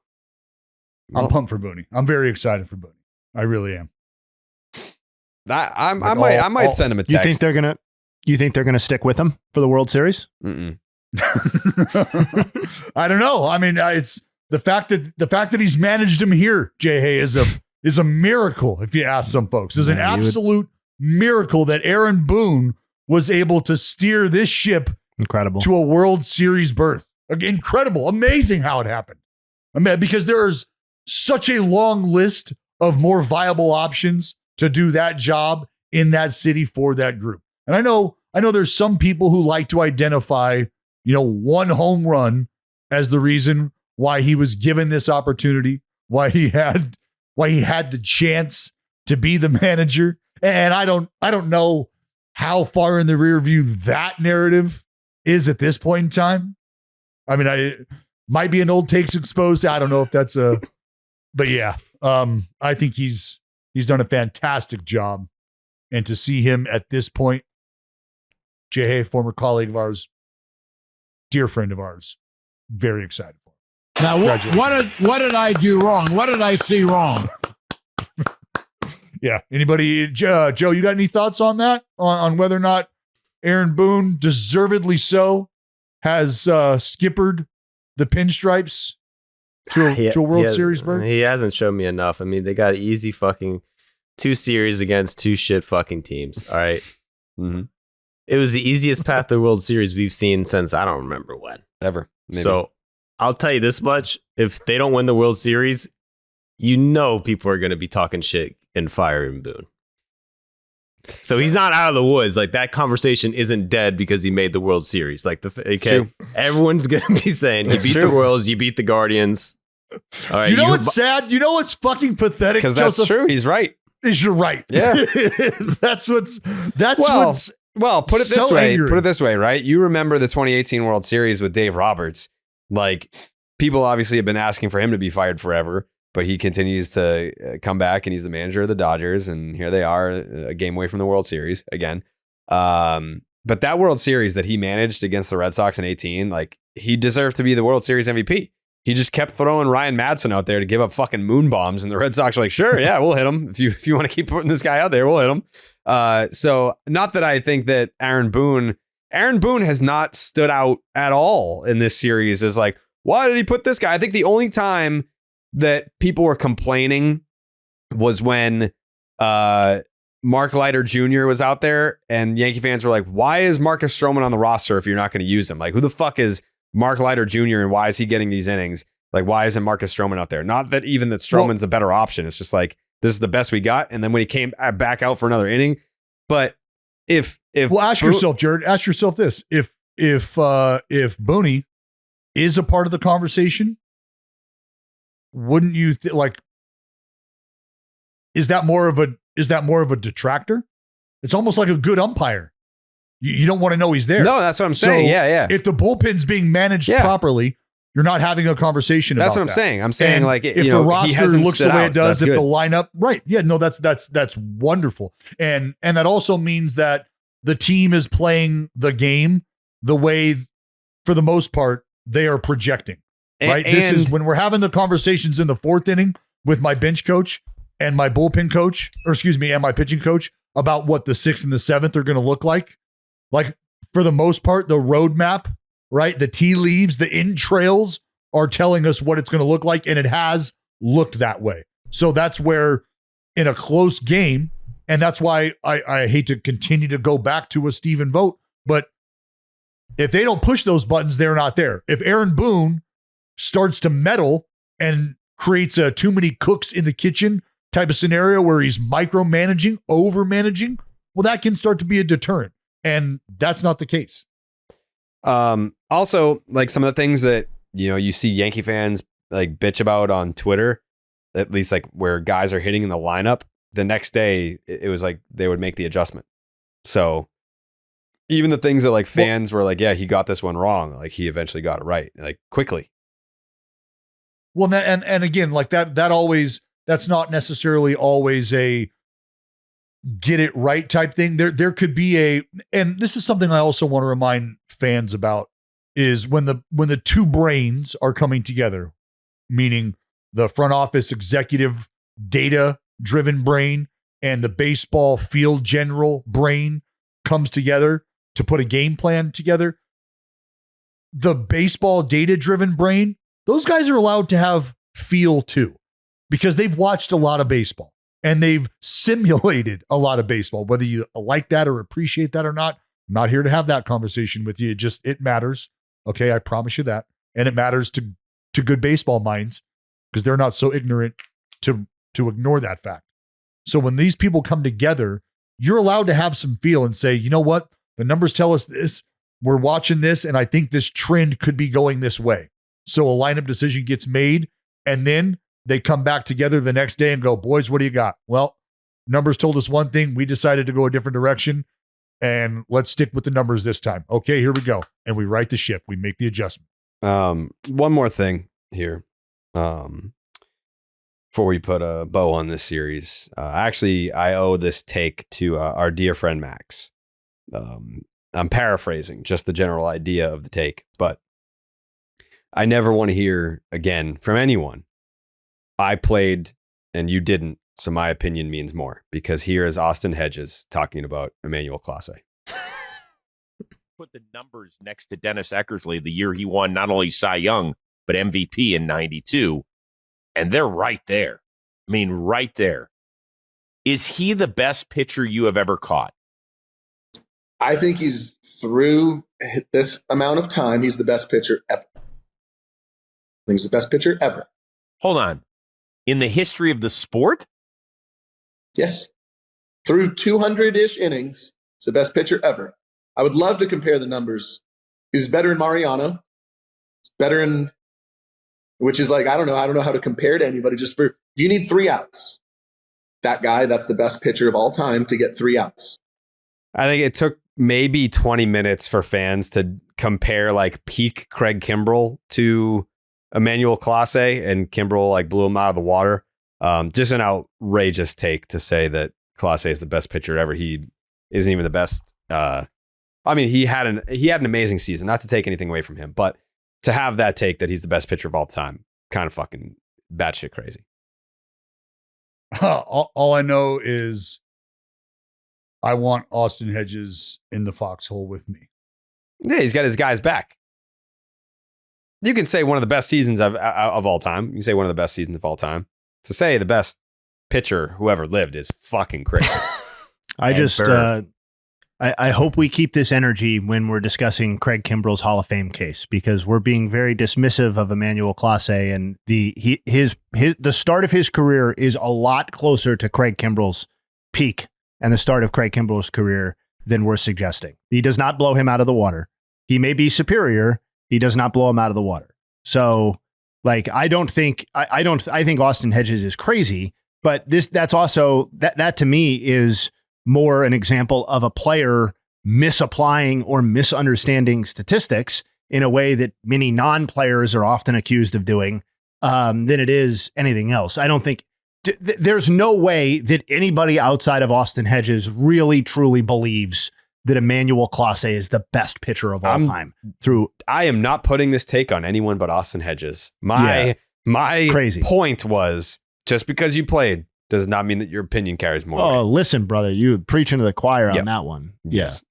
I'm pumped for Booney. I'm very excited for Booney. I really am. I might send him a text. You think they're gonna stick with him for the World Series? Mm-mm. I don't know. I mean, it's the fact that he's managed him here, JayHay, is a miracle. If you ask some folks, is an absolute miracle that Aaron Boone was able to steer this ship to a World Series berth. Incredible, amazing how it happened. I mean, because there's such a long list of more viable options to do that job in that city for that group. And I know there's some people who like to identify, one home run as the reason why he was given this opportunity, why he had the chance to be the manager. And I don't know how far in the rear view that narrative is at this point in time. I mean, I might be an old takes exposed. I don't know if that's but yeah, I think he's done a fantastic job. And to see him at this point, JayHay, former colleague of ours, dear friend of ours, very excited for him. Now, what did I do wrong? What did I see wrong? Yeah. Anybody, Joe, you got any thoughts on that? On whether or not Aaron Boone, deservedly so, has skippered the pinstripes to a World Series berth? He hasn't shown me enough. I mean, they got easy fucking 2 series against 2 shit fucking teams. All right. Mm-hmm. It was the easiest path to the World Series we've seen since I don't remember when. Ever. Maybe. So I'll tell you this much. If they don't win the World Series, you know people are going to be talking shit and firing Boone. So he's not out of the woods. Like, that conversation isn't dead because he made the World Series. Like, everyone's going to be saying, you beat the Royals, you beat the Guardians. All right. You know what's sad? You know what's fucking pathetic? Because that's true. He's right. Is you're right. Yeah. That's what's Well, put it this so way. angry. Put it this way, right? You remember the 2018 World Series with Dave Roberts. Like, people obviously have been asking for him to be fired forever, but he continues to come back, and he's the manager of the Dodgers, and here they are, a game away from the World Series again. But that World Series that he managed against the Red Sox in 18, like, he deserved to be the World Series MVP. He just kept throwing Ryan Madsen out there to give up fucking moon bombs, and the Red Sox were like, sure, yeah, we'll hit him. If you want to keep putting this guy out there, we'll hit him. So not that I think that Aaron Boone has not stood out at all in this series as like, why did he put this guy? I think the only time that people were complaining was when Mark Leiter Jr. was out there, and Yankee fans were like, why is Marcus Stroman on the roster if you're not going to use him? Like, who the fuck is Mark Leiter Jr. and why is he getting these innings? Like, why isn't Marcus Stroman out there? Not that even that Stroman's a better option. It's just like, this is the best we got. And then when he came back out for another inning, but if ask yourself, Jared, ask yourself this: if Booney is a part of the conversation, wouldn't you like? Is that more of a detractor? It's almost like a good umpire. You don't want to know he's there. No, that's what I'm saying. So yeah. If the bullpen's being managed properly, you're not having a conversation about that. That's what I'm saying. I'm saying, and like, if the roster looks the way it does, if the lineup, right. Yeah, no, that's wonderful. And that also means that the team is playing the game the way, for the most part, they are projecting. Right. This is when we're having the conversations in the 4th inning with my bench coach and my bullpen coach, and my pitching coach about what the 6th and the 7th are going to look like. Like, for the most part, the roadmap, right? The tea leaves, the entrails are telling us what it's going to look like, and it has looked that way. So that's where, in a close game, and that's why I hate to continue to go back to a Steven vote, but if they don't push those buttons, they're not there. If Aaron Boone starts to meddle and creates a too many cooks in the kitchen type of scenario where he's micromanaging, over-managing, well, that can start to be a deterrent. And that's not the case. Also, like, some of the things that, you see Yankee fans like bitch about on Twitter, at least like where guys are hitting in the lineup, the next day it was like they would make the adjustment. So even the things that like fans were like, yeah, he got this one wrong, like he eventually got it right, like quickly. Well, and again, like that's not necessarily always a get it right type thing. There could be and this is something I also want to remind fans about, is when the two brains are coming together, meaning the front office executive data driven brain and the baseball field general brain comes together to put a game plan together. The baseball data driven brain, those guys are allowed to have feel too, because they've watched a lot of baseball. And they've simulated a lot of baseball, whether you like that or appreciate that or not. I'm not here to have that conversation with you. It matters. Okay. I promise you that. And it matters to good baseball minds, because they're not so ignorant to ignore that fact. So when these people come together, you're allowed to have some feel and say, you know what? The numbers tell us this. We're watching this, and I think this trend could be going this way. So a lineup decision gets made, and then they come back together the next day and go, boys, what do you got? Well, numbers told us one thing. We decided to go a different direction, and let's stick with the numbers this time. Okay, here we go. And we right the ship. We make the adjustment. One more thing here. Before we put a bow on this series, actually, I owe this take to our dear friend Max. I'm paraphrasing just the general idea of the take, but I never want to hear again from anyone. I played and you didn't, so my opinion means more, because here is Austin Hedges talking about Emmanuel Clase. Put the numbers next to Dennis Eckersley the year he won not only Cy Young, but MVP in 92. And they're right there. I mean, right there. Is he the best pitcher you have ever caught? I think he's, through this amount of time, he's the best pitcher ever. I think he's the best pitcher ever. Hold on. In the history of the sport? Yes. Through 200-ish innings, he's the best pitcher ever. I would love to compare the numbers. He's better than Mariano. He's better in, which is like, I don't know how to compare to anybody. Just for, you need 3 outs. That guy, that's the best pitcher of all time to get 3 outs. I think it took maybe 20 minutes for fans to compare like peak Craig Kimbrell to Emmanuel Clase, and Kimbrell like blew him out of the water. Just an outrageous take to say that Clase is the best pitcher ever. He isn't even the best. I mean, he had an amazing season, not to take anything away from him, but to have that take that he's the best pitcher of all time, kind of fucking batshit crazy. All I know is I want Austin Hedges in the foxhole with me. Yeah, he's got his guys back. You can say one of the best seasons of all time. You can say one of the best seasons of all time. To say the best pitcher who ever lived is fucking crazy. I hope we keep this energy when we're discussing Craig Kimbrell's Hall of Fame case, because we're being very dismissive of Emmanuel Clase, and the start of his career is a lot closer to Craig Kimbrell's peak and the start of Craig Kimbrell's career than we're suggesting. He does not blow him out of the water. He may be superior. He does not blow him out of the water. So, like, I think Austin Hedges is crazy, but that's also that to me is more an example of a player misapplying or misunderstanding statistics in a way that many non-players are often accused of doing, than it is anything else. I don't think there's no way that anybody outside of Austin Hedges really truly believes that Emmanuel Clase is the best pitcher of all time. I am not putting this take on anyone but Austin Hedges. My crazy point was, just because you played does not mean that your opinion carries more weight. Oh, listen, brother, you preaching to the choir on that one. Yes.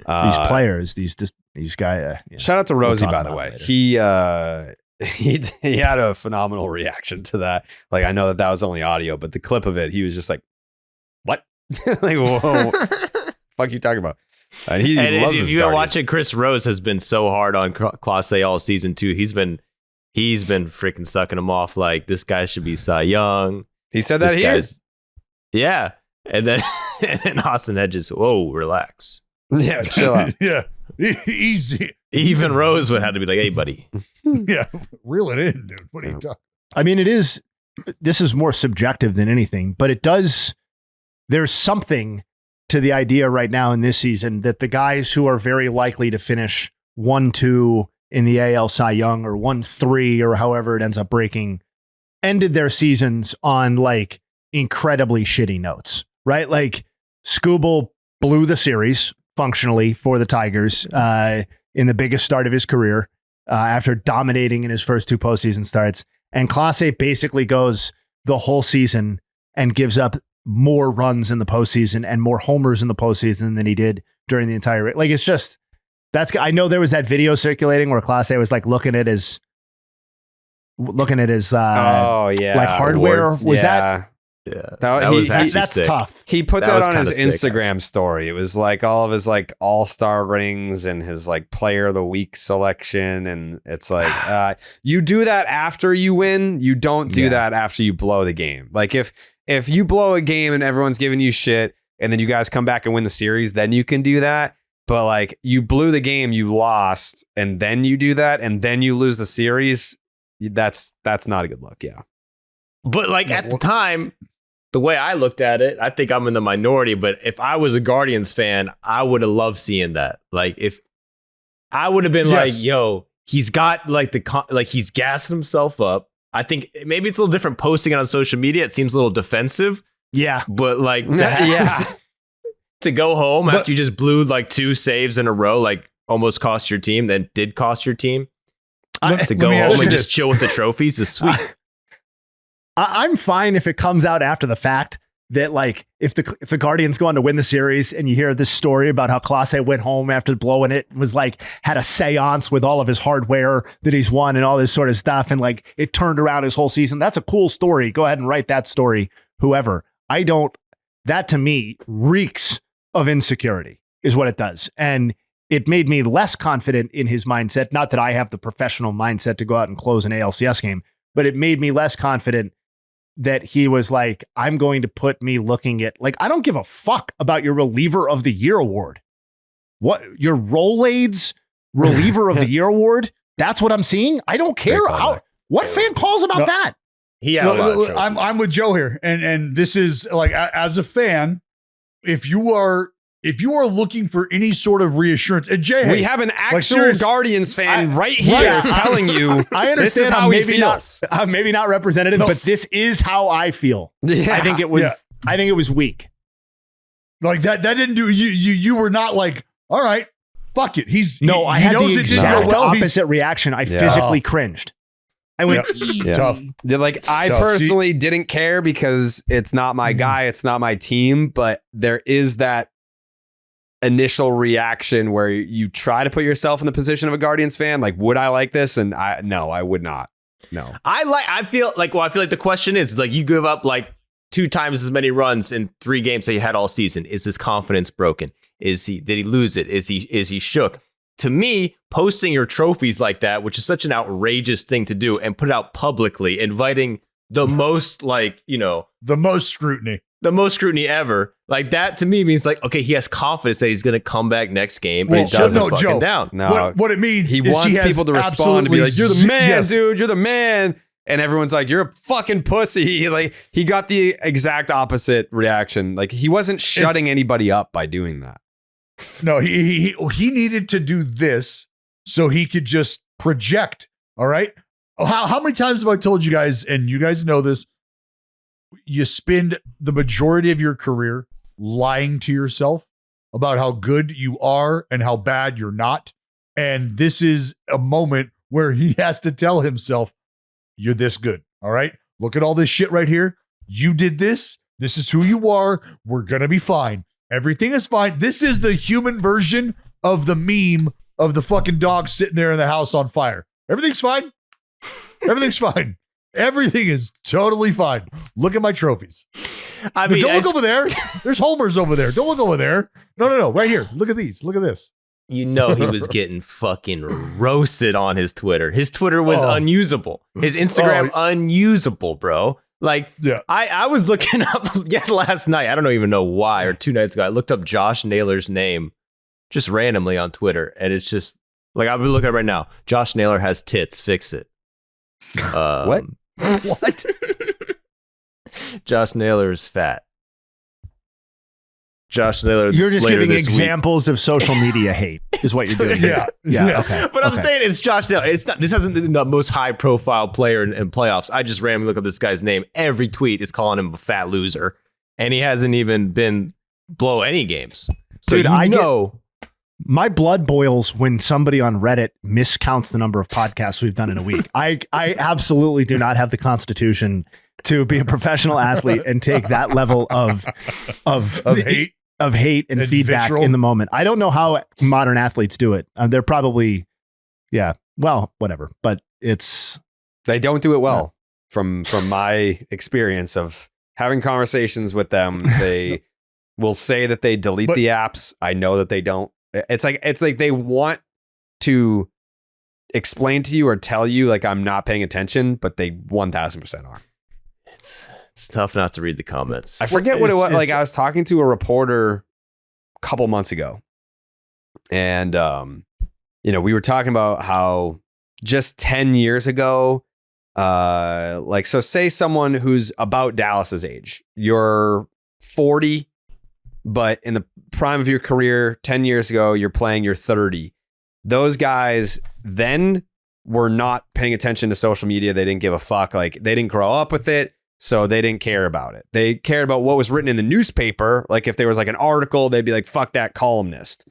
Yeah. These players, these guys. Shout out to Rosie, by the way. He had a phenomenal reaction to that. Like, I know that was only audio, but the clip of it, he was just like, "What? Like, whoa, fuck you talking about?" And he loves his you've been watching, Chris Rose has been so hard on Clase all season too. He's been freaking sucking him off like this guy should be Cy Young. He said that here. Yeah. And then Austin Hedges, whoa, relax. Yeah, chill out. Yeah, easy. Even Rose would have to be like, hey, buddy. Yeah, reel it in, dude. What are you talking? I mean, this is more subjective than anything, but there's something to the idea right now in this season that the guys who are very likely to finish 1-2 in the AL Cy Young or 1-3 or however it ends up breaking ended their seasons on like incredibly shitty notes, right? Like Skubal blew the series functionally for the Tigers in the biggest start of his career after dominating in his first 2 postseason starts. And Clase basically goes the whole season and gives up more runs in the postseason and more homers in the postseason than he did during the entire. Like, it's just, I know there was that video circulating where Clase was like looking at his like hardware. Awards. Was that? Yeah, that's sick. Tough. He put that on his sick, Instagram story. It was like all of his like all-star rings and his like player of the week selection. And it's like, you do that after you win. You don't do that after you blow the game. Like if you blow a game and everyone's giving you shit and then you guys come back and win the series, then you can do that. But like, you blew the game, you lost, and then you do that, and then you lose the series. That's not a good look. Yeah. But like at the time, the way I looked at it, I think I'm in the minority, but if I was a Guardians fan, I would have loved seeing that. Like if I would have been like, yo, he's got like he's gassing himself up. I think maybe it's a little different posting it on social media. It seems a little defensive. Yeah. But like, To go home after you just blew like 2 saves in a row, like almost cost your team, then did cost your team. To go home and just chill with the trophies is sweet. I'm fine if it comes out after the fact that like if the Guardians go on to win the series and you hear this story about how Clase went home after blowing it, was like had a seance with all of his hardware that he's won and all this sort of stuff, and like it turned around his whole season. That's a cool story. Go ahead and write that story. Whoever. That to me reeks of insecurity is what it does. And it made me less confident in his mindset. Not that I have the professional mindset to go out and close an ALCS game, but it made me less confident that he was like, I'm going to put me looking at, like, I don't give a fuck about your reliever of the year award. What, your Rolaids reliever of the year award? That's what I'm seeing. I don't care. What fan calls about that? He had a lot of trophies. I'm with Joe here. And this is like, as a fan, if you are looking for any sort of reassurance, and JayHay, we have an actual Guardians fan right here telling you I understand this is how he feels. Maybe not representative, but this is how I feel. Yeah. I think it was weak. Like that didn't do you were not like, all right, fuck it. I had the exact opposite reaction. I physically cringed. I went, tough. Like, I personally didn't care because it's not my guy, it's not my team, but there is that initial reaction where you try to put yourself in the position of a Guardians fan. Like, would I like this? And I would not. No. I feel like the question is, like, you give up like 2 times as many runs in 3 games that you had all season. Is his confidence broken? Did he lose it? Is he shook? To me, posting your trophies like that, which is such an outrageous thing to do, and put it out publicly, inviting the most, like, the most scrutiny ever, like that to me means like, okay, he has confidence that he's going to come back next game, but he doesn't fucking down. No, what it means he is wants people to respond and be like, "You're the man, dude. You're the man." And everyone's like, "You're a fucking pussy." Like, he got the exact opposite reaction. Like, he wasn't shutting anybody up by doing that. No, he needed to do this so he could just project. All right. How many times have I told you guys, and you guys know this, you spend the majority of your career lying to yourself about how good you are and how bad you're not. And this is a moment where he has to tell himself, you're this good. All right. Look at all this shit right here. You did this. This is who you are. We're going to be fine. Everything is fine. This is the human version of the meme of the fucking dog sitting there in the house on fire. Everything's fine. Everything's fine. Everything is totally fine. Look at my trophies. I mean, don't look over there. There's homers over there. Don't look over there. No. Right here. Look at these. Look at this. He was getting fucking roasted on his Twitter. His Twitter was unusable. His Instagram unusable, bro. Like, yeah. I was looking up last night. I don't even know why, or 2 nights ago. I looked up Josh Naylor's name just randomly on Twitter, and it's just like, I'll be looking at it right now. Josh Naylor has tits. Fix it. What? What? Josh Naylor is fat. Josh Naylor. You're just giving examples of social media hate, is what you're doing. Yeah. Okay. But I'm saying it's Josh Naylor. It's not. This hasn't been the most high profile player in playoffs. I just randomly look up this guy's name. Every tweet is calling him a fat loser, and he hasn't even been blow any games. So dude, I know. My blood boils when somebody on Reddit miscounts the number of podcasts we've done in a week. I absolutely do not have the constitution to be a professional athlete and take that level of hate and feedback in the moment. I don't know how modern athletes do it. They're probably, well, whatever. But they don't do it well. From my experience of having conversations with them, they will say that they delete the apps. I know that they don't. It's like they want to explain to you or tell you like I'm not paying attention, but they 1000% are. It's tough not to read the comments. I forget what it was. Like, I was talking to a reporter a couple months ago, and we were talking about how just 10 years ago, so say someone who's about Dallas's age, you're 40. But in the prime of your career, 10 years ago, you're playing, you're 30. Those guys then were not paying attention to social media. They didn't give a fuck. Like, they didn't grow up with it. So they didn't care about it. They cared about what was written in the newspaper. Like if there was like an article, they'd be like, fuck that columnist.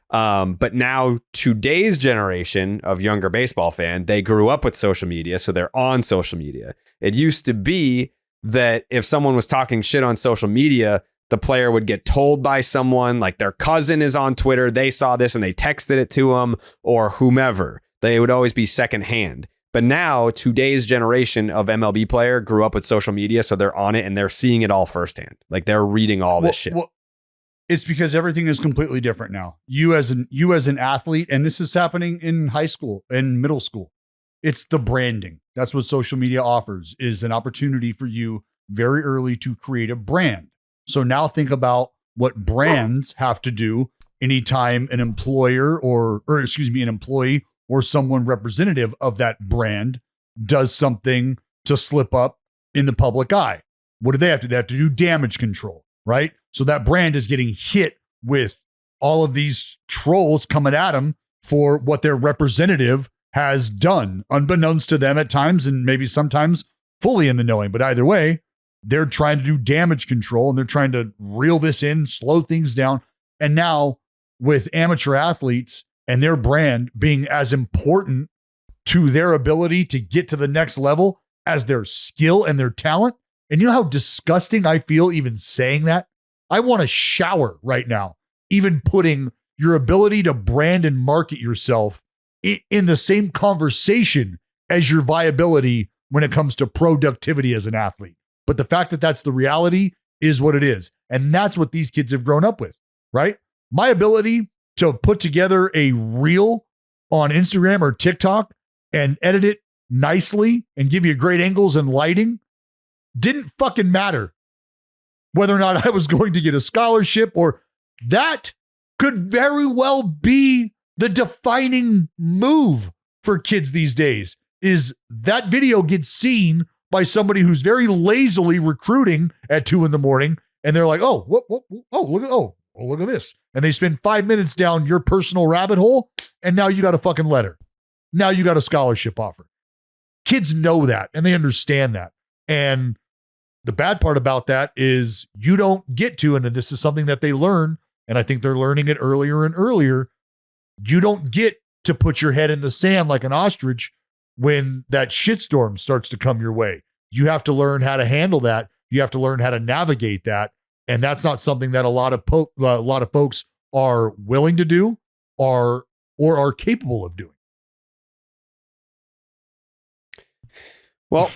But now today's generation of younger baseball fan, they grew up with social media. So they're on social media. It used to be that if someone was talking shit on social media, the player would get told by someone, like their cousin is on Twitter, they saw this and they texted it to them, or whomever. They would always be secondhand. But now today's generation of MLB player grew up with social media, so they're on it and they're seeing it all firsthand. Like they're reading all this shit. Well, it's because everything is completely different now. You as an athlete, and this is happening in high school and middle school. It's the branding. That's what social media offers, is an opportunity for you very early to create a brand. So now think about what brands have to do anytime an employer or an employee or someone representative of that brand does something to slip up in the public eye. What do they have to do? They have to do damage control, right? So that brand is getting hit with all of these trolls coming at them for what their representative has done, unbeknownst to them at times, and maybe sometimes fully in the knowing. But either way, they're trying to do damage control and they're trying to reel this in, slow things down. And now with amateur athletes and their brand being as important to their ability to get to the next level as their skill and their talent. And you know how disgusting I feel even saying that? I want to shower right now, even putting your ability to brand and market yourself in the same conversation as your viability when it comes to productivity as an athlete. But the fact that that's the reality is what it is. And that's what these kids have grown up with, right? My ability to put together a reel on Instagram or TikTok and edit it nicely and give you great angles and lighting didn't fucking matter whether or not I was going to get a scholarship, or that could very well be the defining move for kids these days, is that video gets seen by somebody who's very lazily recruiting at 2 a.m. and they're like, look at this. And they spend 5 minutes down your personal rabbit hole, and now you got a fucking letter. Now you got a scholarship offer. Kids know that and they understand that. And the bad part about that is you don't get to, and this is something that they learn, and I think they're learning it earlier and earlier, you don't get to put your head in the sand like an ostrich when that shitstorm starts to come your way. You have to learn how to handle that. You have to learn how to navigate that. And that's not something that a lot of folks are willing to do or are capable of doing. Well,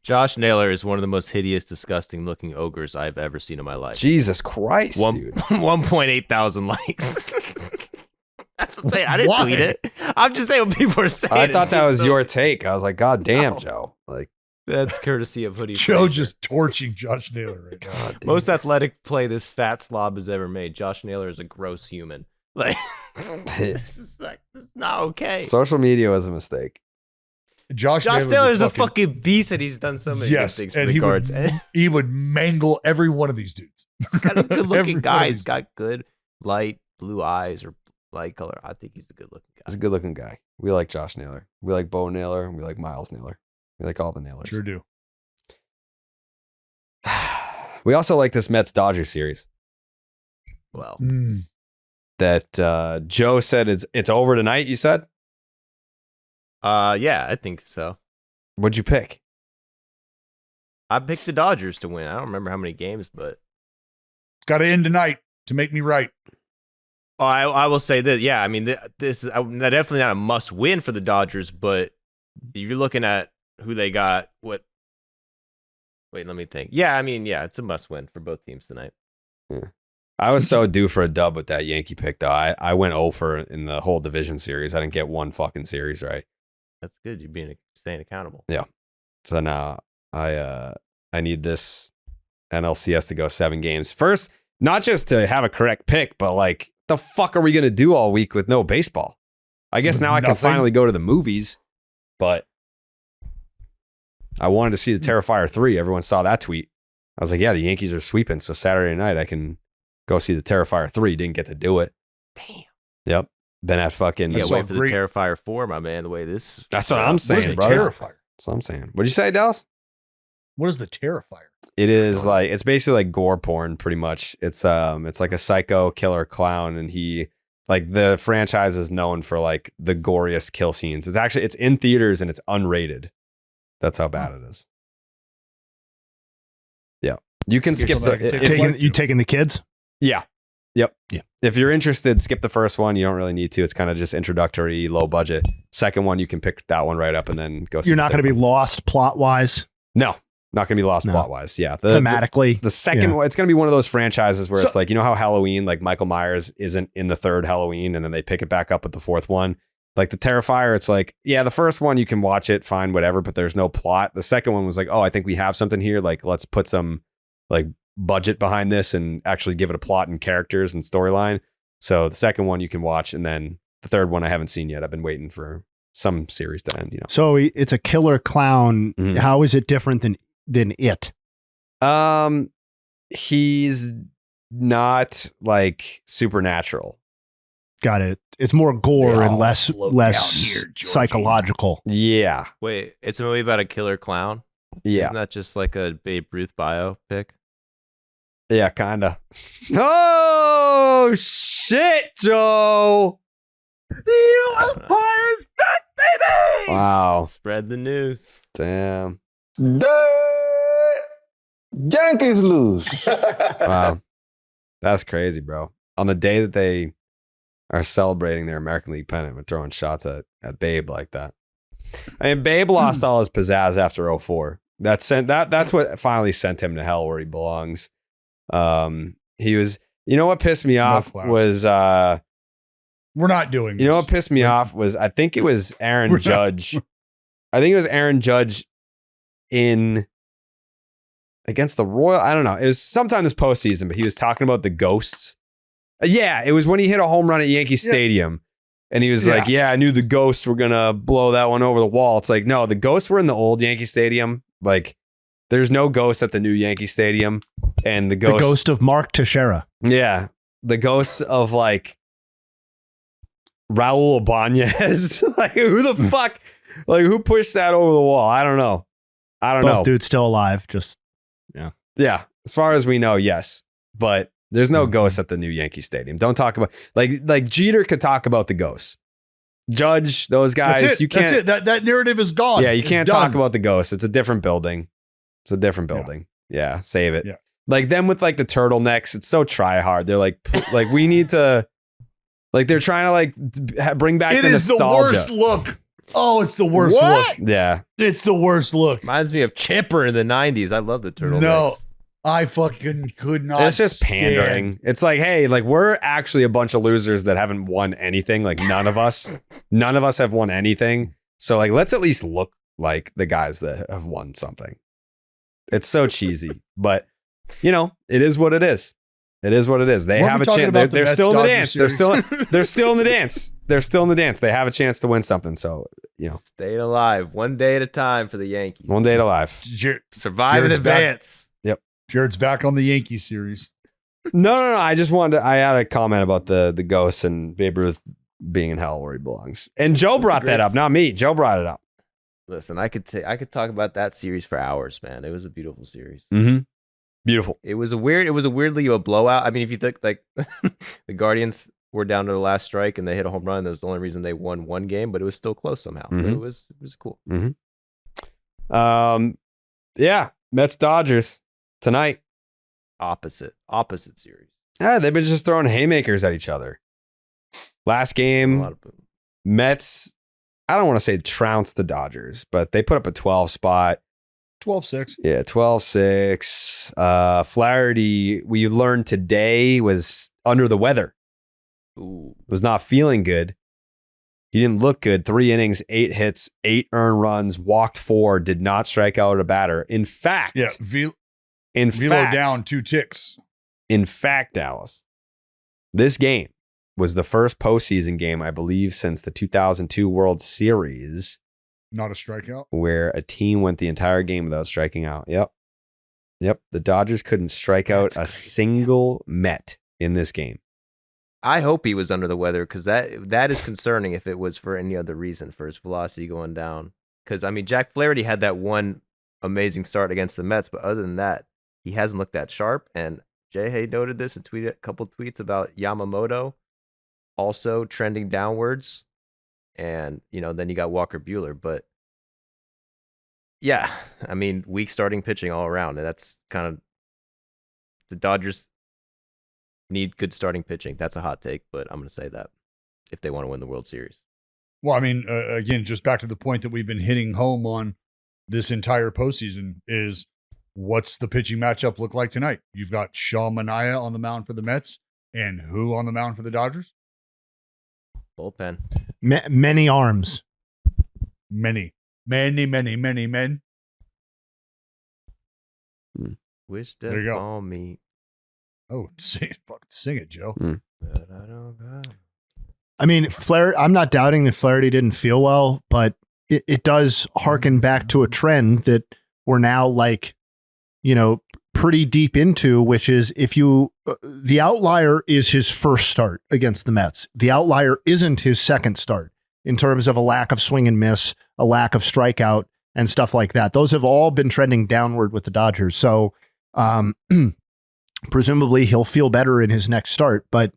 Josh Naylor is one of the most hideous, disgusting looking ogres I've ever seen in my life. Jesus Christ, dude. 1.8 thousand likes. That's what I didn't tweet it. I'm just saying what people are saying. I thought that was your take. I was like, God damn, Joe. Like, that's courtesy of Hoodie. Joe Frazier. just torching Josh Naylor right now. God damn. Most athletic play this fat slob has ever made. Josh Naylor is a gross human. Like, this is not okay. Social media was a mistake. Josh Naylor is a fucking beast, and he's done so many good things for the Cards. He would mangle every one of these dudes. Got a good looking guy. He's got good light blue eyes or light color. I think he's a good looking guy. He's a good looking guy. We like Josh Naylor. We like Bo Naylor. We like Miles Naylor. We like all the Naylors. Sure do. We also like this Mets Dodgers series. Well, that Joe said it's over tonight. You said? Yeah, I think so. What'd you pick? I picked the Dodgers to win. I don't remember how many games, but it's got to end tonight to make me right. Oh, I will say this. Yeah, I mean, this is definitely not a must win for the Dodgers, but if you're looking at who they got, wait, let me think. Yeah, I mean, yeah, it's a must win for both teams tonight. Yeah. I was so due for a dub with that Yankee pick, though. I went 0 for in the whole division series. I didn't get one fucking series right. That's good. You're staying accountable. Yeah. So now I need this NLCS to go 7 games. First, not just to have a correct pick, but like, the fuck are we going to do all week with no baseball? I guess now I can finally go to the movies, but I wanted to see the Terrifier 3. Everyone saw that tweet. I was like, yeah, the Yankees are sweeping, so Saturday night I can go see the Terrifier 3. Didn't get to do it. Damn. Yep. Been at fucking... Yeah, wait for the Terrifier 4, my man, the way this... That's what I'm saying, bro. Terrifier? That's what I'm saying. What'd you say, Dallas? What is the Terrifier? It is like it's basically like gore porn, pretty much. It's like a psycho killer clown, and he like the franchise is known for like the goriest kill scenes. It's in theaters and it's unrated. That's how bad it is. Yeah, you can skip You taking the kids? Yeah. Yep. Yeah. If you're interested, skip the first one. You don't really need to. It's kind of just introductory, low budget. Second one, you can pick that one right up and then go. You're not going to be lost plot wise. No, not going to be lost plot wise. Yeah. Thematically. The second one, it's going to be one of those franchises where it's like, you know how Halloween, like Michael Myers isn't in the third Halloween and then they pick it back up with the fourth one. Like the Terrifier, it's like, yeah, the first one, you can watch it, fine, whatever, but there's no plot. The second one was like, oh, I think we have something here. Like, let's put some like budget behind this and actually give it a plot and characters and storyline. So the second one you can watch, and then the third one I haven't seen yet. I've been waiting for some series to end, you know. So it's a killer clown. Mhm. How is it different than it? He's not like supernatural. Got it. It's more gore They and all less float less down here, Georgie. psychological. Yeah. Wait, it's a movie about a killer clown? Yeah. Isn't that just like a Babe Ruth biopic? Yeah, kinda. Oh shit, Joe. The Empire's back, baby! Wow. Spread the news. Damn. The Yankees lose. Wow. That's crazy, bro. On the day that they are celebrating their American League pennant, we're throwing shots at Babe like that. I mean, Babe lost all his pizzazz after 04. That's what finally sent him to hell where he belongs. He was, you know what pissed me off was We're not doing this. you know what pissed me off was I think it was Aaron Judge. I think it was Aaron Judge in against the Royal. I don't know. It was sometime this postseason, but he was talking about the ghosts. Yeah, it was when he hit a home run at Yankee Stadium. And he was like, yeah, I knew the ghosts were going to blow that one over the wall. It's like, no, the ghosts were in the old Yankee Stadium. Like, there's no ghosts at the new Yankee Stadium. And the ghost of Mark Teixeira. Yeah. The ghosts of like Raul Ibanez. Like, who the fuck? Like, who pushed that over the wall? I don't know. Both dudes still alive. Just, yeah. Yeah. As far as we know, yes. But there's no ghosts at the new Yankee Stadium. Don't talk about like Jeter could talk about the ghosts. Judge, those guys. That's it. You can't. That's it. That narrative is gone. Yeah, you It's can't done. talk about the ghosts. It's a different building. It's a different building. Yeah, save it. Yeah. Like them with like the turtlenecks. It's so try hard. They're like we need to. Like they're trying to like bring back It the is nostalgia. the worst look. Oh, it's the worst look. Yeah. It's the worst look. Reminds me of Chipper in the 90s. I love the turtlenecks. No, I fucking could not. It's just stand. pandering. It's like, hey, like we're actually a bunch of losers that haven't won anything. Like none of us have won anything. So like, let's at least look like the guys that have won something. It's so cheesy, but you know, it is what it is. It is what it is. They Weren't have we a talking chance. about the They're Mets still in the Dodgers dance. They're series? they're still in the dance. They're still in the dance. They have a chance to win something. So, you know, Staying alive one day at a time for the Yankees. one day at a life. Survive in Jared's back. advance. Jared's back on the Yankee series. No. I just wanted I had a comment about the ghosts and Babe Ruth being in hell where he belongs. And Joe brought that up, not me. Joe brought it up. Listen, I could talk about that series for hours, man. It was a beautiful series. Mm-hmm. Beautiful. It was a weirdly a blowout. I mean, if you think like the Guardians were down to the last strike and they hit a home run, that's the only reason they won one game, but it was still close somehow. Mhm. But it was cool. Yeah, Mets Dodgers tonight. Opposite series. Yeah, they've been just throwing haymakers at each other. Last A game, lot of boom. Mets, I don't want to say trounced the Dodgers, but they put up a 12 spot. 12-6. Yeah, 12-6. Flaherty, we learned today, was under the weather. Ooh. Was not feeling good. He didn't look good. 3 innings, 8 hits, 8 earned runs, walked 4, did not strike out a batter. In fact, Yeah, Velo down 2 ticks. In fact, Dallas, this game was the first postseason game, I believe, since the 2002 World Series Not a strikeout. where a team went the entire game without striking out. Yep. The Dodgers couldn't strike out a single Met in this game. I hope he was under the weather because that is concerning if it was for any other reason, for his velocity going down. Because I mean, Jack Flaherty had that one amazing start against the Mets, but other than that, he hasn't looked that sharp. And JayHay noted this and tweeted a couple tweets about Yamamoto also trending downwards. And, then you got Walker Buehler. But yeah, I mean, weak starting pitching all around. And that's kind of the Dodgers need good starting pitching. That's a hot take, but I'm going to say that if they want to win the World Series. Well, I mean, again, just back to the point that we've been hitting home on this entire postseason is what's the pitching matchup look like tonight? You've got Sean Manaea on the mound for the Mets and who on the mound for the Dodgers? Bullpen. Many arms. Many men. Wish There death you go. on me. Oh, sing it, Joe. But I don't know. I mean, I'm not doubting that Flaherty didn't feel well, but it does harken back to a trend that we're now pretty deep into, which is the outlier is his first start against the Mets. The outlier isn't his second start in terms of a lack of swing and miss, a lack of strikeout and stuff like that. Those have all been trending downward with the Dodgers. So presumably he'll feel better in his next start, but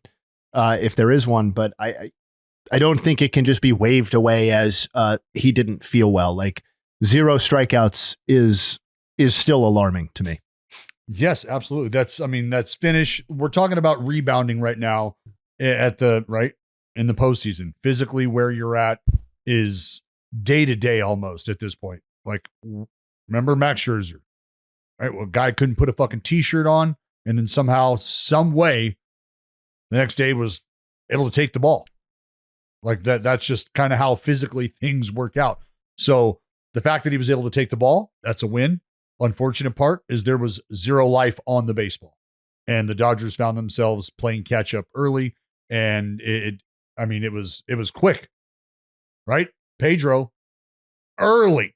if there is one, but I don't think it can just be waved away as he didn't feel well. Like 0 strikeouts is still alarming to me. Yes, absolutely. That's finish. We're talking about rebounding right now in the postseason. Physically, where you're at is day to day almost at this point. Like, remember Max Scherzer, right? Well, guy couldn't put a fucking t-shirt on, and then somehow, some way, the next day was able to take the ball. Like that's just kind of how physically things work out. So the fact that he was able to take the ball, that's a win. Unfortunate part is there was 0 life on the baseball, and the Dodgers found themselves playing catch up early. And it was quick, right? Pedro early.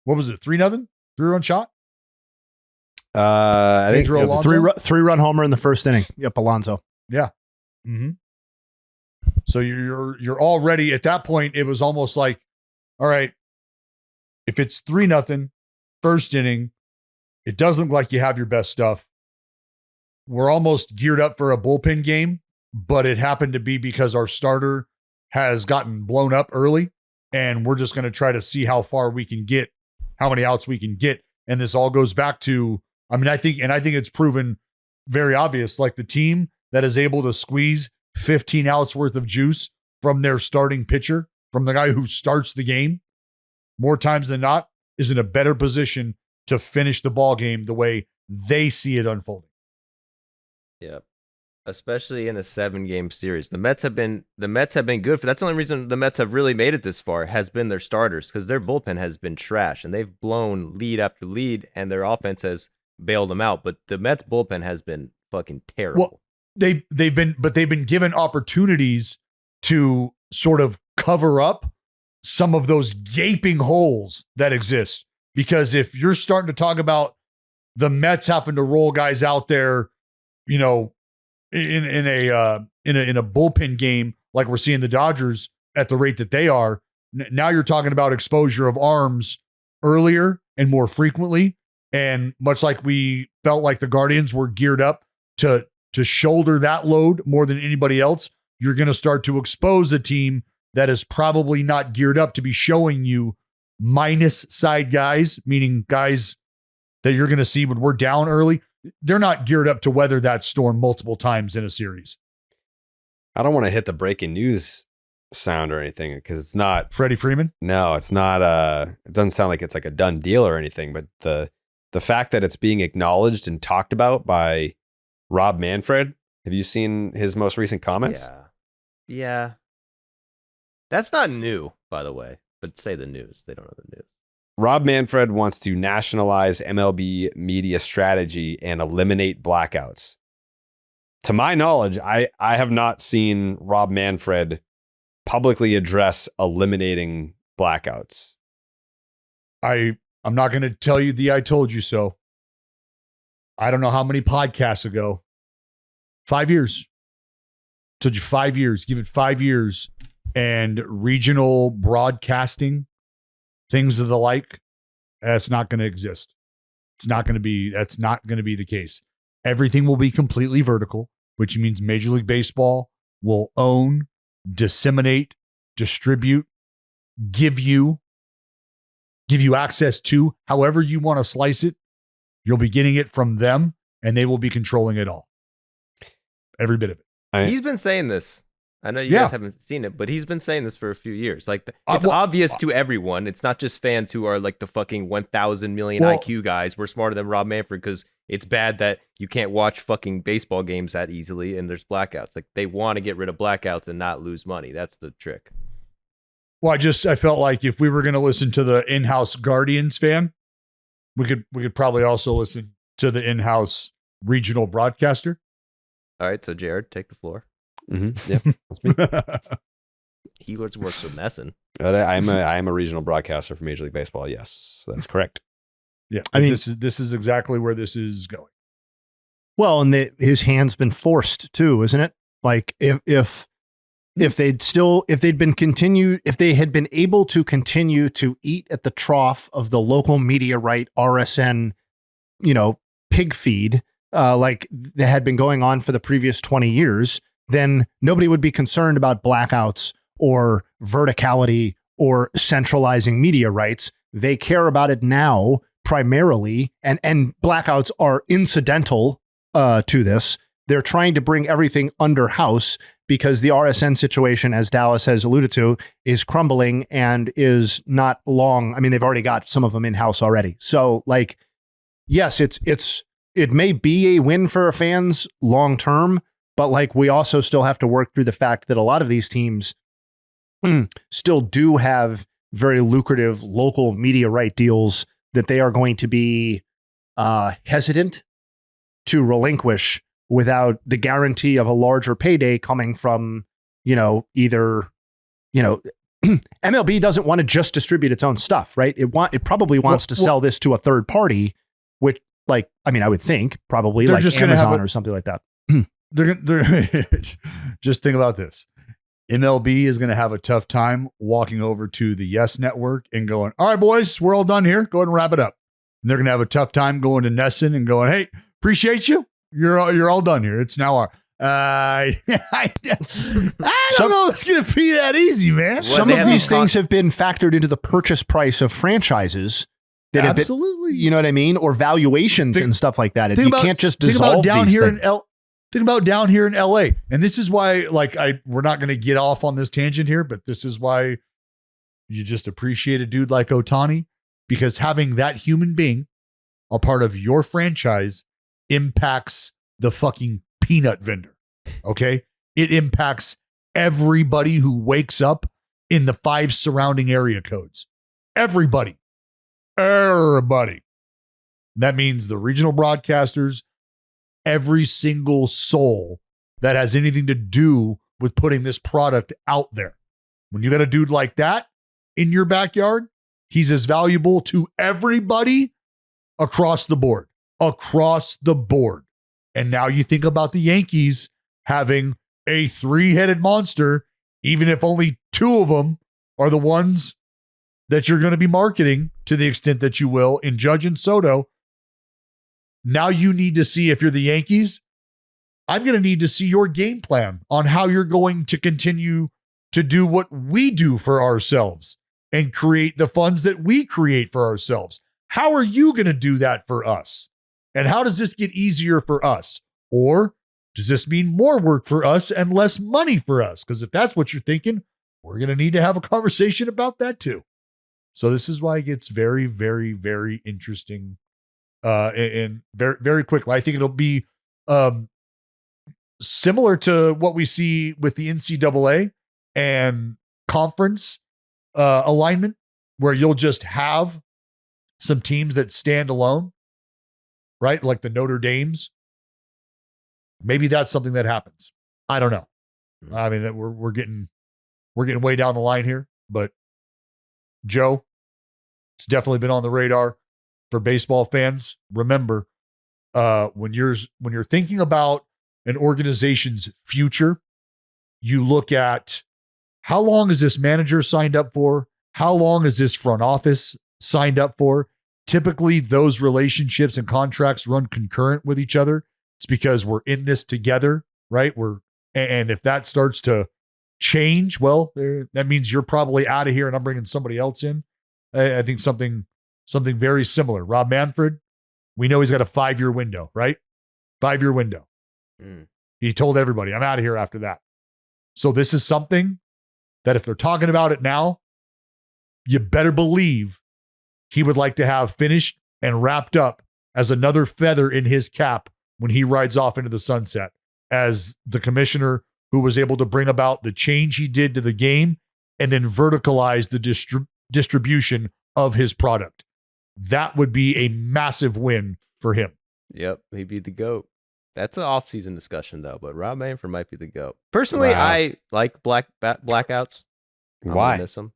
What was it? 3-0, 3-run shot. I think Pedro It was a Alonso? three-run homer in the first inning. Yep, Alonso. Yeah. Mm-hmm. So you're already at that point. It was almost like, all right, if it's 3-0, first inning, it doesn't look like you have your best stuff. We're almost geared up for a bullpen game, but it happened to be because our starter has gotten blown up early, and we're just going to try to see how far we can get, how many outs we can get. And this all goes back to, I think it's proven very obvious, like the team that is able to squeeze 15 outs worth of juice from their starting pitcher, from the guy who starts the game, more times than not, is in a better position to finish the ball game the way they see it unfolding. Yep. Especially in a 7-game series. The Mets have been good for that's the only reason the Mets have really made it this far has been their starters, because their bullpen has been trash and they've blown lead after lead and their offense has bailed them out. But the Mets bullpen has been fucking terrible. Well, they've been given opportunities to sort of cover up some of those gaping holes that exist. Because if you're starting to talk about the Mets having to roll guys out there, in a bullpen game like we're seeing the Dodgers at the rate that they are, now you're talking about exposure of arms earlier and more frequently. And much like we felt like the Guardians were geared up to shoulder that load more than anybody else, you're going to start to expose a team that is probably not geared up to be showing you minus side guys, meaning guys that you're going to see when we're down early. They're not geared up to weather that storm multiple times in a series. I don't want to hit the breaking news sound or anything because it's not Freddie Freeman. No, it's not. It doesn't sound like it's like a done deal or anything. But the fact that it's being acknowledged and talked about by Rob Manfred. Have you seen his most recent comments? Yeah. That's not new, by the way. But say the news. They don't know the news. Rob Manfred wants to nationalize MLB media strategy and eliminate blackouts. To my knowledge, I have not seen Rob Manfred publicly address eliminating blackouts. I'm not going to tell you the I told you so. I don't know how many podcasts ago. 5 years. Told you 5 years. Give it 5 years. And regional broadcasting, things of the like, That's not going to exist. That's not going to be the case. Everything will be completely vertical, which means Major League Baseball will own, disseminate, distribute, give you access to however you want to slice it. You'll be getting it from them, and they will be controlling it all. Every bit of it. He's been saying this. I know you guys haven't seen it, but he's been saying this for a few years. Like, it's obvious to everyone. It's not just fans who are like the fucking 1,000 million IQ guys. We're smarter than Rob Manfred because it's bad that you can't watch fucking baseball games that easily and there's blackouts. Like, they want to get rid of blackouts and not lose money. That's the trick. Well, I felt like if we were going to listen to the in-house Guardians fan, we could probably also listen to the in-house regional broadcaster. All right, so Jared, take the floor. Mm-hmm. Yeah, that's me. He works with Messin. I am a regional broadcaster for Major League Baseball. Yes, that's correct. Yeah, I mean, this is exactly where this is going. Well, and his hand's been forced too, isn't it? Like if they had been able to continue to eat at the trough of the local media right RSN, pig feed, like that had been going on for the previous 20 years, then nobody would be concerned about blackouts or verticality or centralizing media rights. They care about it now primarily, and blackouts are incidental to this. They're trying to bring everything under house because the RSN situation, as Dallas has alluded to, is crumbling and is not long. I mean, they've already got some of them in house already. So, like, yes, it may be a win for fans long term, but like we also still have to work through the fact that a lot of these teams still do have very lucrative local media right deals that they are going to be hesitant to relinquish without the guarantee of a larger payday coming from, either, MLB doesn't want to just distribute its own stuff, right? It probably wants to sell this to a third party, which, like, I mean, I would think probably like just Amazon or something like that. They're just think about this. MLB is going to have a tough time walking over to the Yes Network and going, all right, boys, we're all done here. Go ahead and wrap it up. And they're going to have a tough time going to Nesson and going, hey, appreciate you. You're all done here. It's now our. I don't know if it's going to be that easy, man. Some of these things have been factored into the purchase price of franchises. That absolutely. You know what I mean? Or valuations and stuff like that. You can't just dissolve down these here things. Think about down here in LA. And this is why, like, we're not going to get off on this tangent here, but this is why you just appreciate a dude like Ohtani, because having that human being a part of your franchise impacts the fucking peanut vendor. Okay. It impacts everybody who wakes up in the 5 surrounding area codes. Everybody. That means the regional broadcasters, every single soul that has anything to do with putting this product out there. When you got a dude like that in your backyard, he's as valuable to everybody across the board. And now you think about the Yankees having a 3-headed monster, even if only 2 of them are the ones that you're going to be marketing to the extent that you will in Judge and Soto. Now you need to see, if you're the Yankees, I'm going to need to see your game plan on how you're going to continue to do what we do for ourselves and create the funds that we create for ourselves. How are you going to do that for us? And how does this get easier for us? Or does this mean more work for us and less money for us? Because if that's what you're thinking, we're going to need to have a conversation about that too. So this is why it gets very, very, very interesting and very, very quickly. I think it'll be similar to what we see with the NCAA and conference alignment, where you'll just have some teams that stand alone, right? Like the Notre Dames. Maybe that's something that happens. I don't know. I mean, we're getting way down the line here, but Joe, it's definitely been on the radar for baseball fans. Remember, when you're thinking about an organization's future, you look at how long is this manager signed up for? How long is this front office signed up for? typically those relationships and contracts run concurrent with each other. It's because we're in this together, right? And if that starts to change, well, that means you're probably out of here and I'm bringing somebody else in. I think something very similar. Rob Manfred, we know he's got a 5-year window, right? 5-year window. He told everybody, I'm out of here after that. So this is something that if they're talking about it now, you better believe he would like to have finished and wrapped up as another feather in his cap when he rides off into the sunset as the commissioner who was able to bring about the change he did to the game and then verticalize the distribution of his product. That would be a massive win for him. Yep, he'd be the GOAT. That's an off-season discussion, though, but Rob Manfred might be the GOAT. Personally, wow. I like blackouts. Why? Miss them.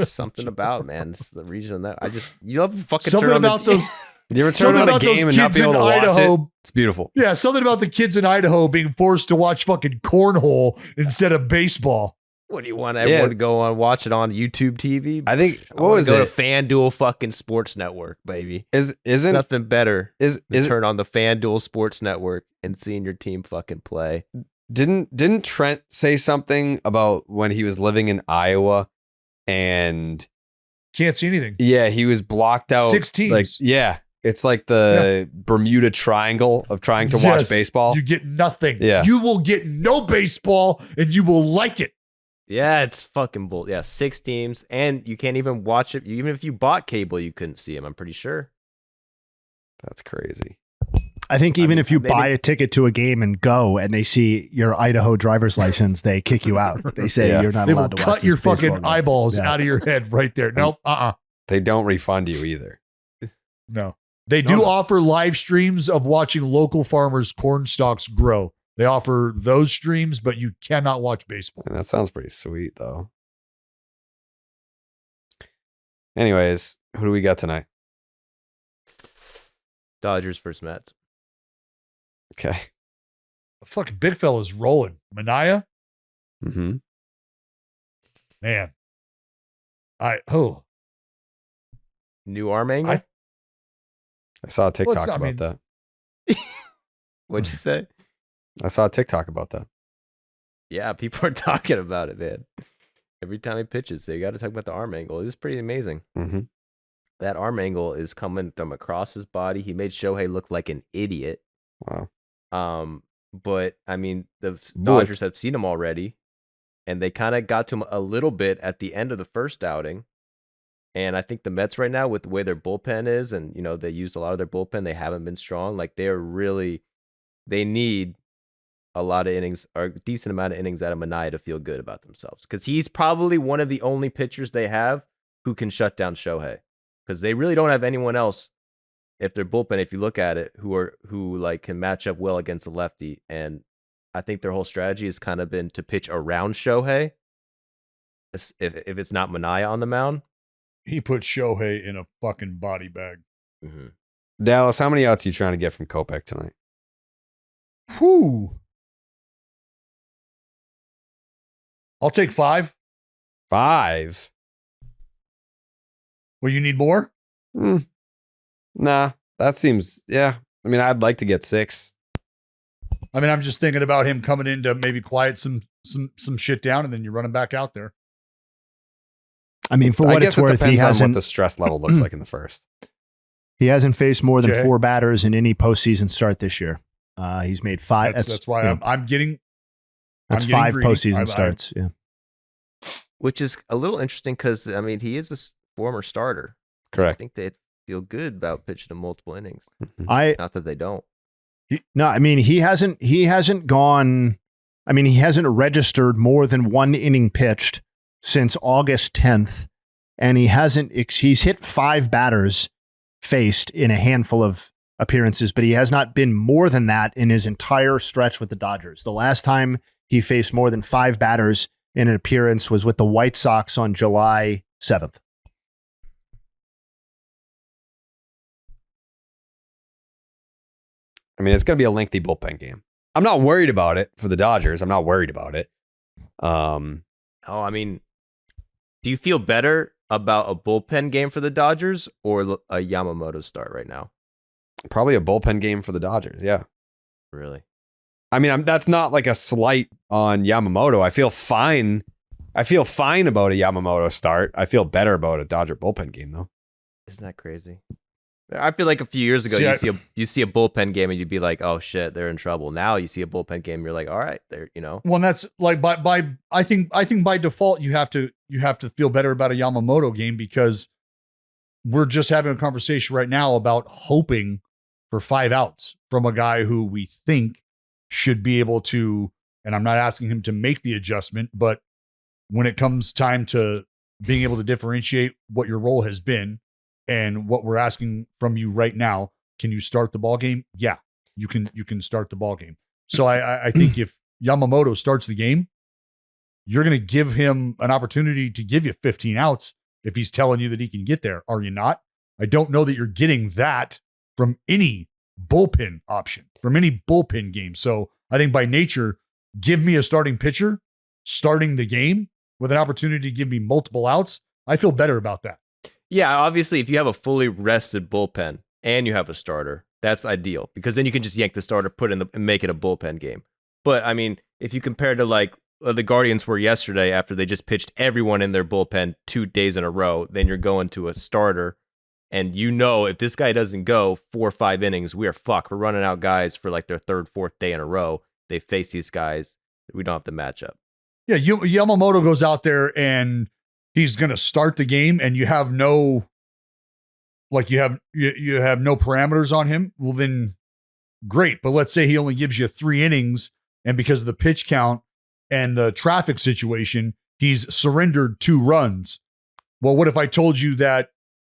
Something about, man. It's the reason that you love fucking something turn on about the those. You ever turn on a game and not be able to watch it? It's beautiful. Yeah, something about the kids in Idaho being forced to watch fucking cornhole instead of baseball. What do you want everyone to go on watch it on YouTube TV? I think what was go it? To FanDuel fucking Sports Network, baby. Isn't nothing better than turn on the FanDuel Sports Network and seeing your team fucking play. Didn't Trent say something about when he was living in Iowa and can't see anything? Yeah, he was blocked out. 6 teams. Like, yeah. It's like the Bermuda Triangle of trying to watch baseball. You get nothing. Yeah. You will get no baseball and you will like it. Yeah, it's fucking bull. Yeah, 6 teams, and you can't even watch it. Even if you bought cable, you couldn't see them. I'm pretty sure. That's crazy. I think even if you buy a ticket to a game and go, and they see your Idaho driver's license, they kick you out. They say you're not allowed to watch. Cut your fucking eyeballs out of your head right there. Nope. They don't refund you either. No. They do offer live streams of watching local farmers' corn stalks grow. They offer those streams, but you cannot watch baseball. And that sounds pretty sweet, though. Anyways, who do we got tonight? Dodgers versus Mets. Okay. The fucking big fella's rolling. Mania? Mm-hmm. Man. New arm angle? I saw a TikTok about that. What'd you say? I saw a TikTok about that. Yeah, people are talking about it, man. Every time he pitches, they got to talk about the arm angle. It was pretty amazing. Mm-hmm. That arm angle is coming from across his body. He made Shohei look like an idiot. Wow. But I mean, the Dodgers have seen him already, and they kind of got to him a little bit at the end of the first outing. And I think the Mets right now, with the way their bullpen is, and they used a lot of their bullpen, they haven't been strong. Like they need a lot of innings or a decent amount of innings out of Mania to feel good about themselves, because he's probably one of the only pitchers they have who can shut down Shohei, because they really don't have anyone else. If their bullpen, if you look at it, who like can match up well against the lefty, and I think their whole strategy has kind of been to pitch around Shohei. If it's not Mania on the mound. He put Shohei in a fucking body bag. Mm-hmm. Dallas, how many outs are you trying to get from Kopech tonight? Whew. I'll take 5. 5? Well, you need more? Nah, that seems, yeah. I mean, I'd like to get 6. I mean, I'm just thinking about him coming in to maybe quiet some shit down, and then you run him back out there. I mean, for what it's worth, he depends hasn't. On what the stress level looks like in the first. He hasn't faced more than 4 batters in any postseason start this year. He's made 5. That's why I'm getting. That's 5 postseason starts. Yeah, which is a little interesting because I mean he is a former starter. Correct. I think they feel good about pitching to multiple innings. Not that they don't. No, I mean he hasn't gone. I mean he hasn't registered more than 1 inning pitched since August 10th, and he's hit 5 batters faced in a handful of appearances, but he has not been more than that in his entire stretch with the Dodgers. The last time he faced more than 5 batters in an appearance was with the White Sox on July 7th. I mean, it's going to be a lengthy bullpen game. I'm not worried about it for the Dodgers. I'm not worried about it. I mean, do you feel better about a bullpen game for the Dodgers or a Yamamoto start right now? Probably a bullpen game for the Dodgers. Yeah. Really? I mean, that's not like a slight on Yamamoto. I feel fine. I feel fine about a Yamamoto start. I feel better about a Dodger bullpen game, though. Isn't that crazy? I feel like a few years ago, you see a bullpen game and you'd be like, "Oh shit, they're in trouble." Now you see a bullpen game, you're like, "All right, they're Well, and that's like I think by default you have to feel better about a Yamamoto game because we're just having a conversation right now about hoping for 5 outs from a guy who we think should be able to. And I'm not asking him to make the adjustment, but when it comes time to being able to differentiate what your role has been and what we're asking from you right now, can you start the ball game? Yeah, you can start the ball game. So I think if Yamamoto starts the game, you're going to give him an opportunity to give you 15 outs if he's telling you that he can get there. Are you not? I don't know that you're getting that from any bullpen option, from any bullpen game. So I think by nature, give me a starting pitcher starting the game with an opportunity to give me multiple outs. I feel better about that. Yeah, obviously, if you have a fully rested bullpen and you have a starter, that's ideal because then you can just yank the starter, put in and make it a bullpen game. But I mean, if you compare to like the Guardians were yesterday after they just pitched everyone in their bullpen 2 days in a row, then you're going to a starter. And if this guy doesn't go 4 or 5 innings, we are fucked. We're running out guys for like their 3rd, 4th day in a row. They face these guys. We don't have the matchup. Yeah, Yamamoto goes out there and he's going to start the game, and you have no, like you have no parameters on him. Well, then great. But let's say he only gives you 3 innings, and because of the pitch count and the traffic situation, he's surrendered 2 runs. Well, what if I told you that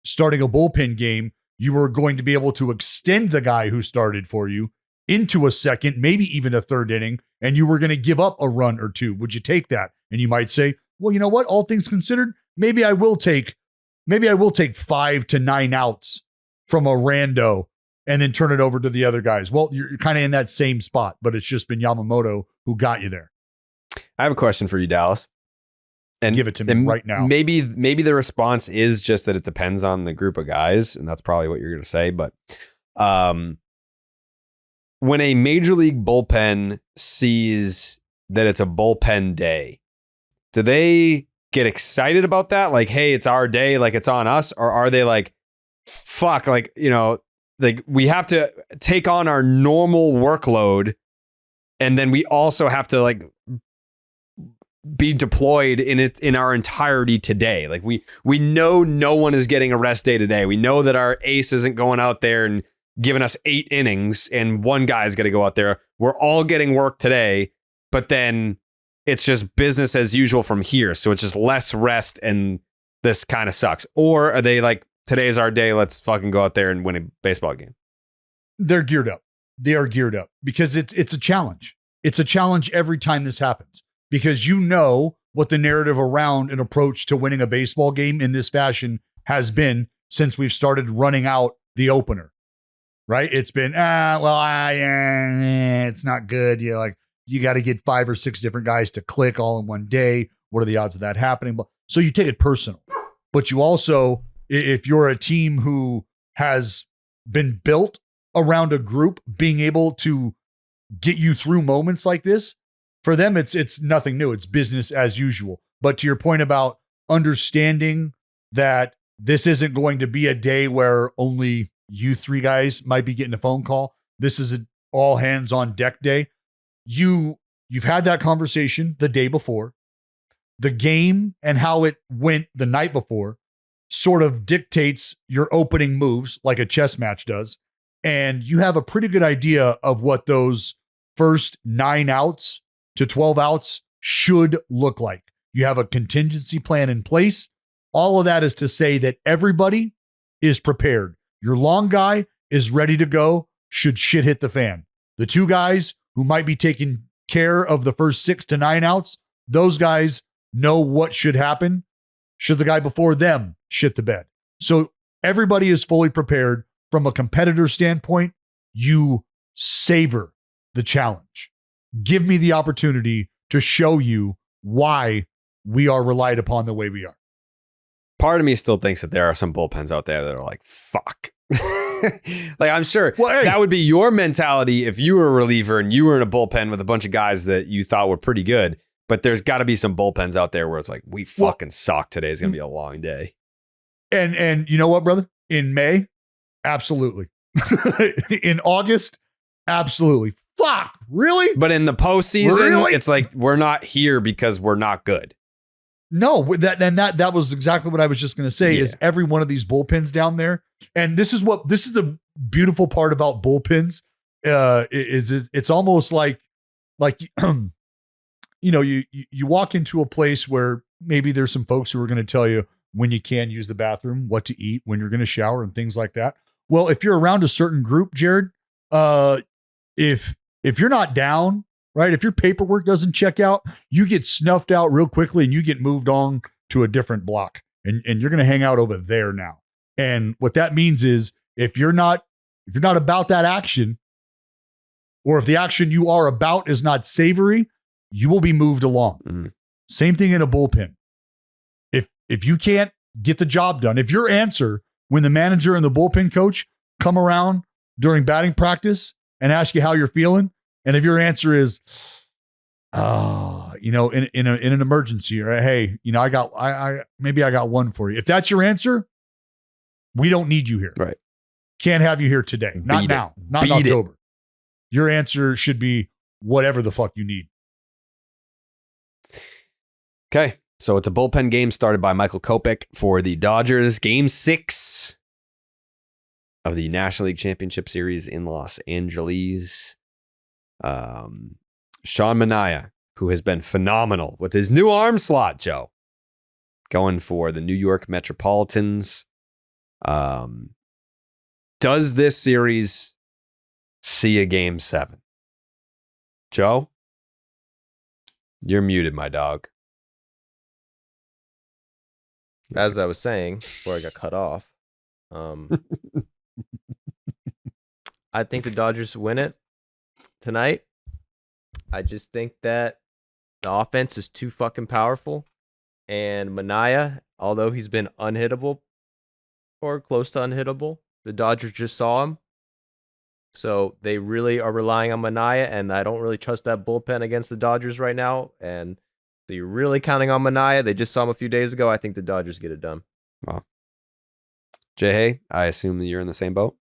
starting a bullpen game, you were going to be able to extend the guy who started for you into a second, maybe even a 3rd inning, and you were going to give up a run or 2? Would you take that? And you might say, well, you know what? All things considered, maybe I will take 5 to 9 outs from a rando and then turn it over to the other guys. Well, you're kind of in that same spot, but it's just been Yamamoto who got you there. I have a question for you, Dallas. And give it to me right now. Maybe the response is just that it depends on the group of guys, and that's probably what you're going to say. But when a major league bullpen sees that it's a bullpen day, do they get excited about that? Like, hey, it's our day, like it's on us? Or are they like, fuck, like, like we have to take on our normal workload, and then we also have to like be deployed in our entirety today. Like we know no one is getting a rest day today. We know that our ace isn't going out there and giving us 8 innings and one guy's got to go out there. We're all getting work today, but then it's just business as usual from here. So it's just less rest, and this kind of sucks. Or are they like, today's our day, let's fucking go out there and win a baseball game? They're geared up. They are geared up because it's a challenge. It's a challenge every time this happens, because you know what the narrative around an approach to winning a baseball game in this fashion has been since we've started running out the opener, right? It's been, it's not good. You got to get 5 or 6 different guys to click all in one day. What are the odds of that happening? So you take it personal, but you also, if you're a team who has been built around a group being able to get you through moments like this, for them, it's nothing new. It's business as usual. But to your point about understanding that this isn't going to be a day where only you 3 guys might be getting a phone call. This is an all hands on deck day. You've had that conversation the day before. The game and how it went the night before sort of dictates your opening moves like a chess match does. And you have a pretty good idea of what those first 9 outs to 12 outs should look like. You have a contingency plan in place. All of that is to say that everybody is prepared. Your long guy is ready to go should shit hit the fan. The 2 guys who might be taking care of the first 6 to 9 outs, those guys know what should happen should the guy before them shit the bed. So everybody is fully prepared. From a competitor standpoint, you savor the challenge. Give me the opportunity to show you why we are relied upon the way we are. part of me still thinks that there are some bullpens out there that are like, fuck. Like, I'm sure that would be your mentality if you were a reliever and you were in a bullpen with a bunch of guys that you thought were pretty good. But there's got to be some bullpens out there where it's like, we fucking suck. Today's going to be a long day. And you know what, brother? In May, absolutely. In August, absolutely. Fuck, really? But in the postseason, Really? it's like, we're not here because we're not good. No, that was exactly what I was just going to say. Yeah. Is every one of these bullpens down there, and this is the beautiful part about bullpens. Is it's almost like you know, you walk into a place where maybe there's some folks who are going to tell you when you can use the bathroom, what to eat, when you're going to shower, and things like that. Well, if you're around a certain group, Jared, if you're not down, right? If your paperwork doesn't check out, you get snuffed out real quickly and you get moved on to a different block, and you're going to hang out over there now. And what that means is if you're not about that action, or if the action you are about is not savory, you will be moved along. Mm-hmm. Same thing in a bullpen. If you can't get the job done, if your answer when the manager and the bullpen coach come around during batting practice and ask you how you're feeling, and if your answer is, you know, in an emergency, or hey, you know, I got one for you. If that's your answer, we don't need you here. Right. Can't have you here today. Not Beat now. it. Not in Beat it. October. Your answer should be whatever the fuck you need. Okay. So it's a bullpen game started by Michael Kopech for the Dodgers. Game 6 of the National League Championship Series in Los Angeles. Sean Manaea, who has been phenomenal with his new arm slot, Joe, going for the New York Metropolitans. Does this series see a game 7? Joe, you're muted, my dog. As I was saying before I got cut off, I think the Dodgers win it tonight. I just think that the offense is too fucking powerful. And Manaea, although he's been unhittable or close to unhittable, the Dodgers just saw him. So they really are relying on Manaea, and I don't really trust that bullpen against the Dodgers right now. And so you're really counting on Manaea. They just saw him a few days ago. I think the Dodgers get it done. Wow. JayHay, I assume that you're in the same boat.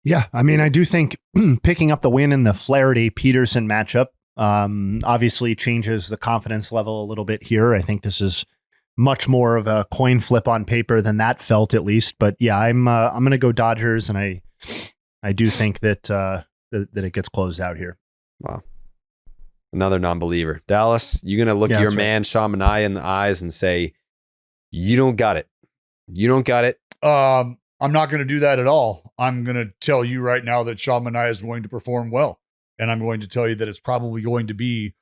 Yeah, I mean, I do think picking up the win in the Flaherty-Peterson matchup obviously changes the confidence level a little bit here. I think this is much more of a coin flip on paper than that felt, at least. But yeah, I'm going to go Dodgers, and I do think that that it gets closed out here. Wow. Another non-believer. Dallas, you're going to look Yeah, your that's right. man, Sean Manaea, in the eyes and say, you don't got it. You don't got it. I'm not going to do that at all. I'm going to tell you right now that Sean Manaea is going to perform well. And I'm going to tell you that it's probably going to be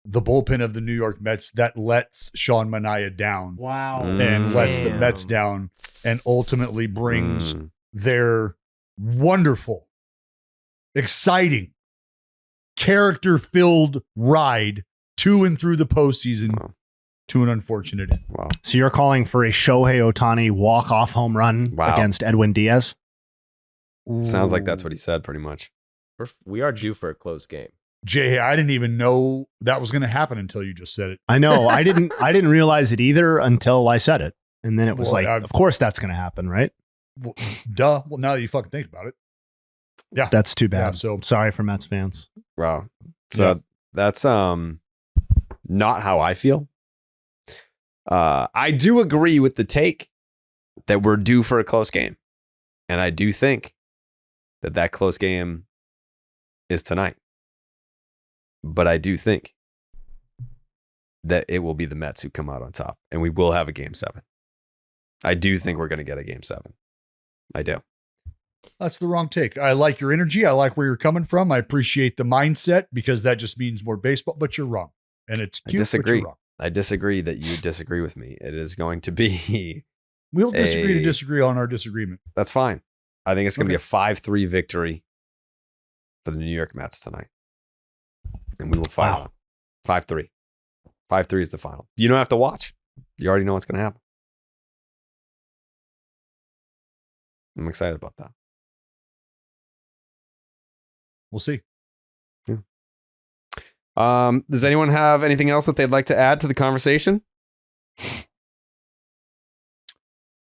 the bullpen of the New York Mets that lets Sean Manaea down. Wow. And lets the Damn. Mets down, and ultimately brings their wonderful, exciting, character-filled ride to and through the postseason to an unfortunate end. Wow. So you're calling for a Shohei Ohtani walk-off home run Wow. against Edwin Diaz? Sounds like that's what he said pretty much. We are due for a close game. Jay, I didn't even know that was going to happen until you just said it. I know. I didn't realize it either until I said it. And then it was Well, of course that's going to happen, right? Well, duh. Well, now that you fucking think about it. Yeah. That's too bad. Yeah, so Sorry for Mets fans. Wow. So that's not how I feel. I do agree with the take that we're due for a close game. And I do think that close game is tonight. But I do think that it will be the Mets who come out on top, and we will have a game 7. I do think we're going to get a game 7. I do. that's the wrong take. I like your energy. I like where you're coming from. I appreciate the mindset, because that just means more baseball, but you're wrong. And it's cute, I disagree. but you're wrong. I disagree that you disagree with me. It is going to be We'll disagree to disagree on our disagreement. that's fine. I think it's going to be a 5-3 victory for the New York Mets tonight. And we will fight on. 5-3. 5-3 is the final. You don't have to watch. You already know what's going to happen. I'm excited about that. We'll see. Does anyone have anything else that they'd like to add to the conversation?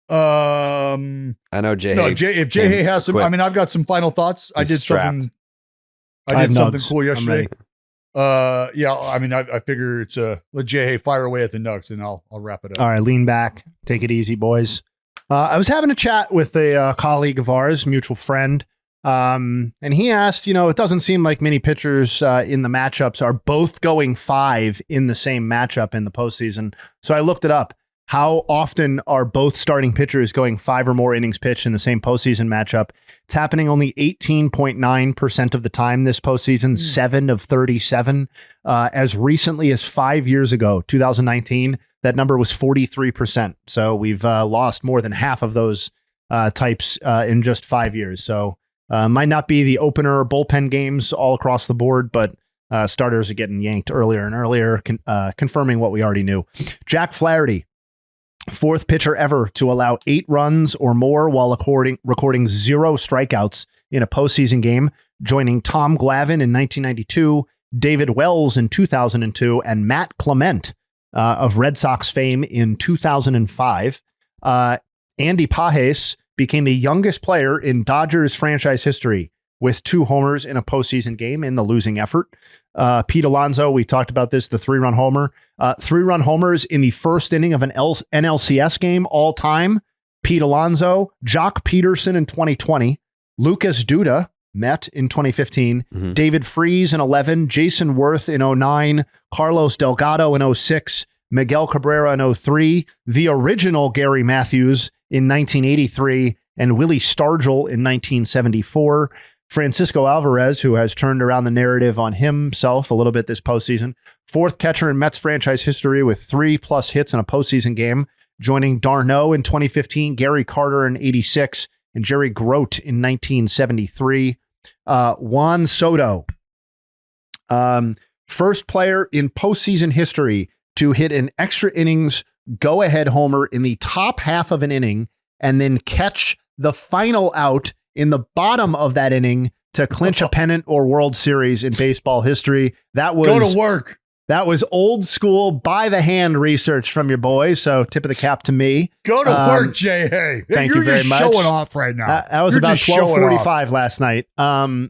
I know Jay. No, if JayHay has some, I mean, I've got some final thoughts. I did something cool yesterday. Yeah, I mean, I figure it's let JayHay fire away at the Nuggets, and I'll wrap it up. All right, lean back, take it easy, boys. I was having a chat with a colleague of ours, mutual friend, and he asked, it doesn't seem like many pitchers in the matchups are both going 5 in the same matchup in the postseason. So I looked it up. How often are both starting pitchers going 5 or more innings pitched in the same postseason matchup? It's happening only 18.9% of the time this postseason, 7 of 37. As recently as 5 years ago, 2019, that number was 43%. So we've lost more than half of those types in just 5 years. So might not be the opener or bullpen games all across the board, but starters are getting yanked earlier and earlier, confirming what we already knew. Jack Flaherty, 4th pitcher ever to allow 8 runs or more while recording 0 strikeouts in a postseason game, joining Tom Glavine in 1992, David Wells in 2002, and Matt Clement of Red Sox fame in 2005. Andy Pages became the youngest player in Dodgers franchise history with 2 homers in a postseason game in the losing effort. Pete Alonso, we talked about this, the 3-run homer. 3-run homers in the first inning of an NLCS game all time. Pete Alonso, Jock Peterson in 2020, Lucas Duda, Met in 2015, David Freese in 11, Jason Worth in 09, Carlos Delgado in 06, Miguel Cabrera in 03, the original Gary Matthews in 1983, and Willie Stargell in 1974. Francisco Alvarez, who has turned around the narrative on himself a little bit this postseason, 4th catcher in Mets franchise history with 3+ hits in a postseason game, joining Darno in 2015, Gary Carter in 86, and Jerry Grote in 1973. Juan Soto, first player in postseason history to hit an extra innings go-ahead homer in the top half of an inning and then catch the final out in the bottom of that inning to clinch a pennant or World Series in baseball history. That was go to work. That was old school by the hand research from your boy. So tip of the cap to me. Go to work, JayHay. Thank You're you very just much. showing off right now. That was You're about just showing 12:45 last night.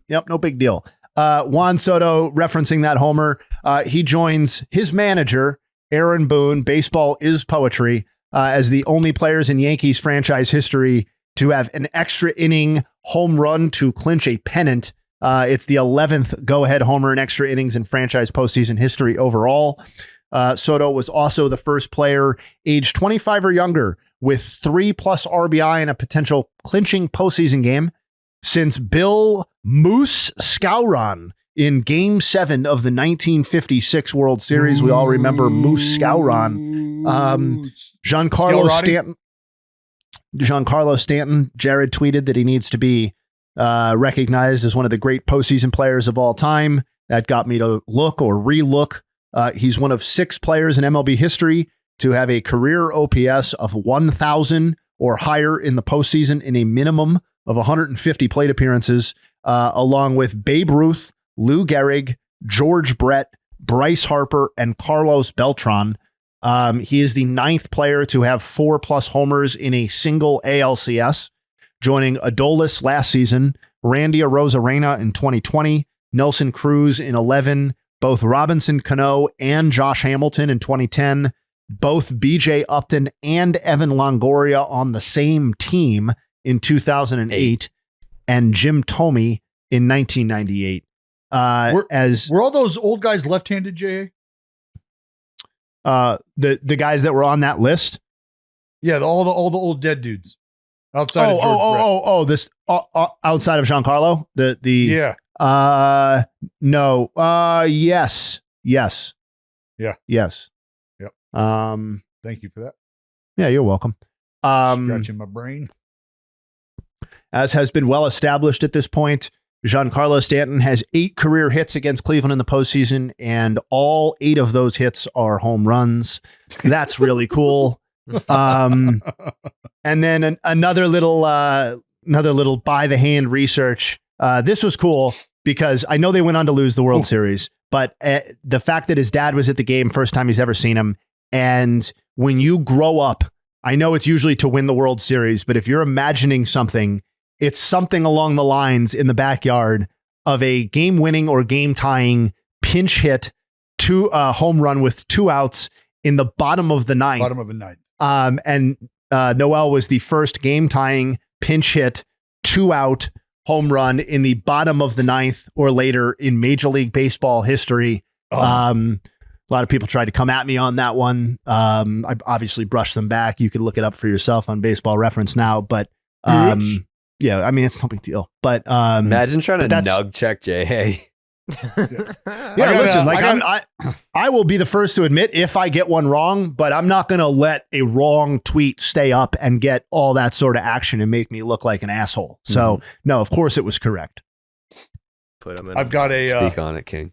Yep, no big deal. Juan Soto referencing that homer. He joins his manager, Aaron Boone. Baseball is poetry, as the only players in Yankees franchise history to have an extra inning home run to clinch a pennant. It's the 11th go-ahead homer in extra innings in franchise postseason history overall. Soto was also the first player aged 25 or younger with 3+ RBI in a potential clinching postseason game since Bill Moose Skowron in Game 7 of the 1956 World Series. We all remember Moose Skowron. Giancarlo Stanton, Jared tweeted that he needs to be recognized as one of the great postseason players of all time. That got me to look or relook. He's one of 6 players in MLB history to have a career OPS of 1,000 or higher in the postseason in a minimum of 150 plate appearances, along with Babe Ruth, Lou Gehrig, George Brett, Bryce Harper, and Carlos Beltran. He is the 9th player to have 4+ homers in a single ALCS, joining Adolis last season, Randy Arozarena in 2020, Nelson Cruz in 11, both Robinson Cano and Josh Hamilton in 2010, both BJ Upton and Evan Longoria on the same team in 2008, and Jim Thome in 1998. Were all those old guys left-handed, JayHay? The guys that were on that list? Yeah, all the old dead dudes. Outside of George this outside of Giancarlo? Yeah. No. Yes. Yeah. Yes. Yep. Thank you for that. Yeah, you're welcome. Scratching my brain. As has been well established at this point, Giancarlo Stanton has 8 career hits against Cleveland in the postseason, and all 8 of those hits are home runs. That's really cool. And then another little another little by the hand research. This was cool because I know they went on to lose the World Series, but the fact that his dad was at the game, first time he's ever seen him. And when you grow up, I know it's usually to win the World Series, but if you're imagining something, it's something along the lines in the backyard of a game winning or game tying pinch hit to a home run with 2 outs in the bottom of the ninth. And Noel was the first game tying pinch hit 2 out home run in the bottom of the ninth or later in Major League Baseball history. A lot of people tried to come at me on that one. I obviously brushed them back. You could look it up for yourself on Baseball Reference now, but yeah, I mean, it's no big deal. But imagine trying to nug check JayHay. I will be the first to admit if I get one wrong, but I'm not going to let a wrong tweet stay up and get all that sort of action and make me look like an asshole. So no, of course it was correct. Put them in. I've got a speak on it, King.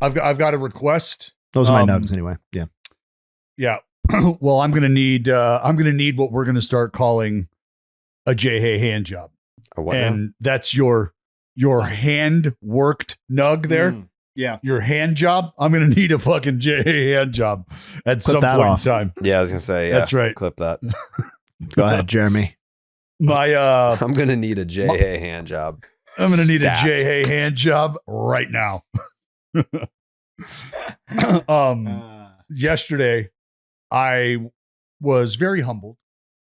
I've got a request. Those are my nugs anyway. Yeah. Yeah. Well, I'm gonna need what we're gonna start calling a JayHay hand job, and that's your hand worked nug there. Yeah, your hand job. I'm gonna need a fucking JayHay hand job at some point in time. Yeah, I was gonna say that's right. Clip that. Go ahead, Jeremy. I'm gonna need a JayHay hand job. I'm gonna need a JayHay hand job right now. Yesterday I was very humbled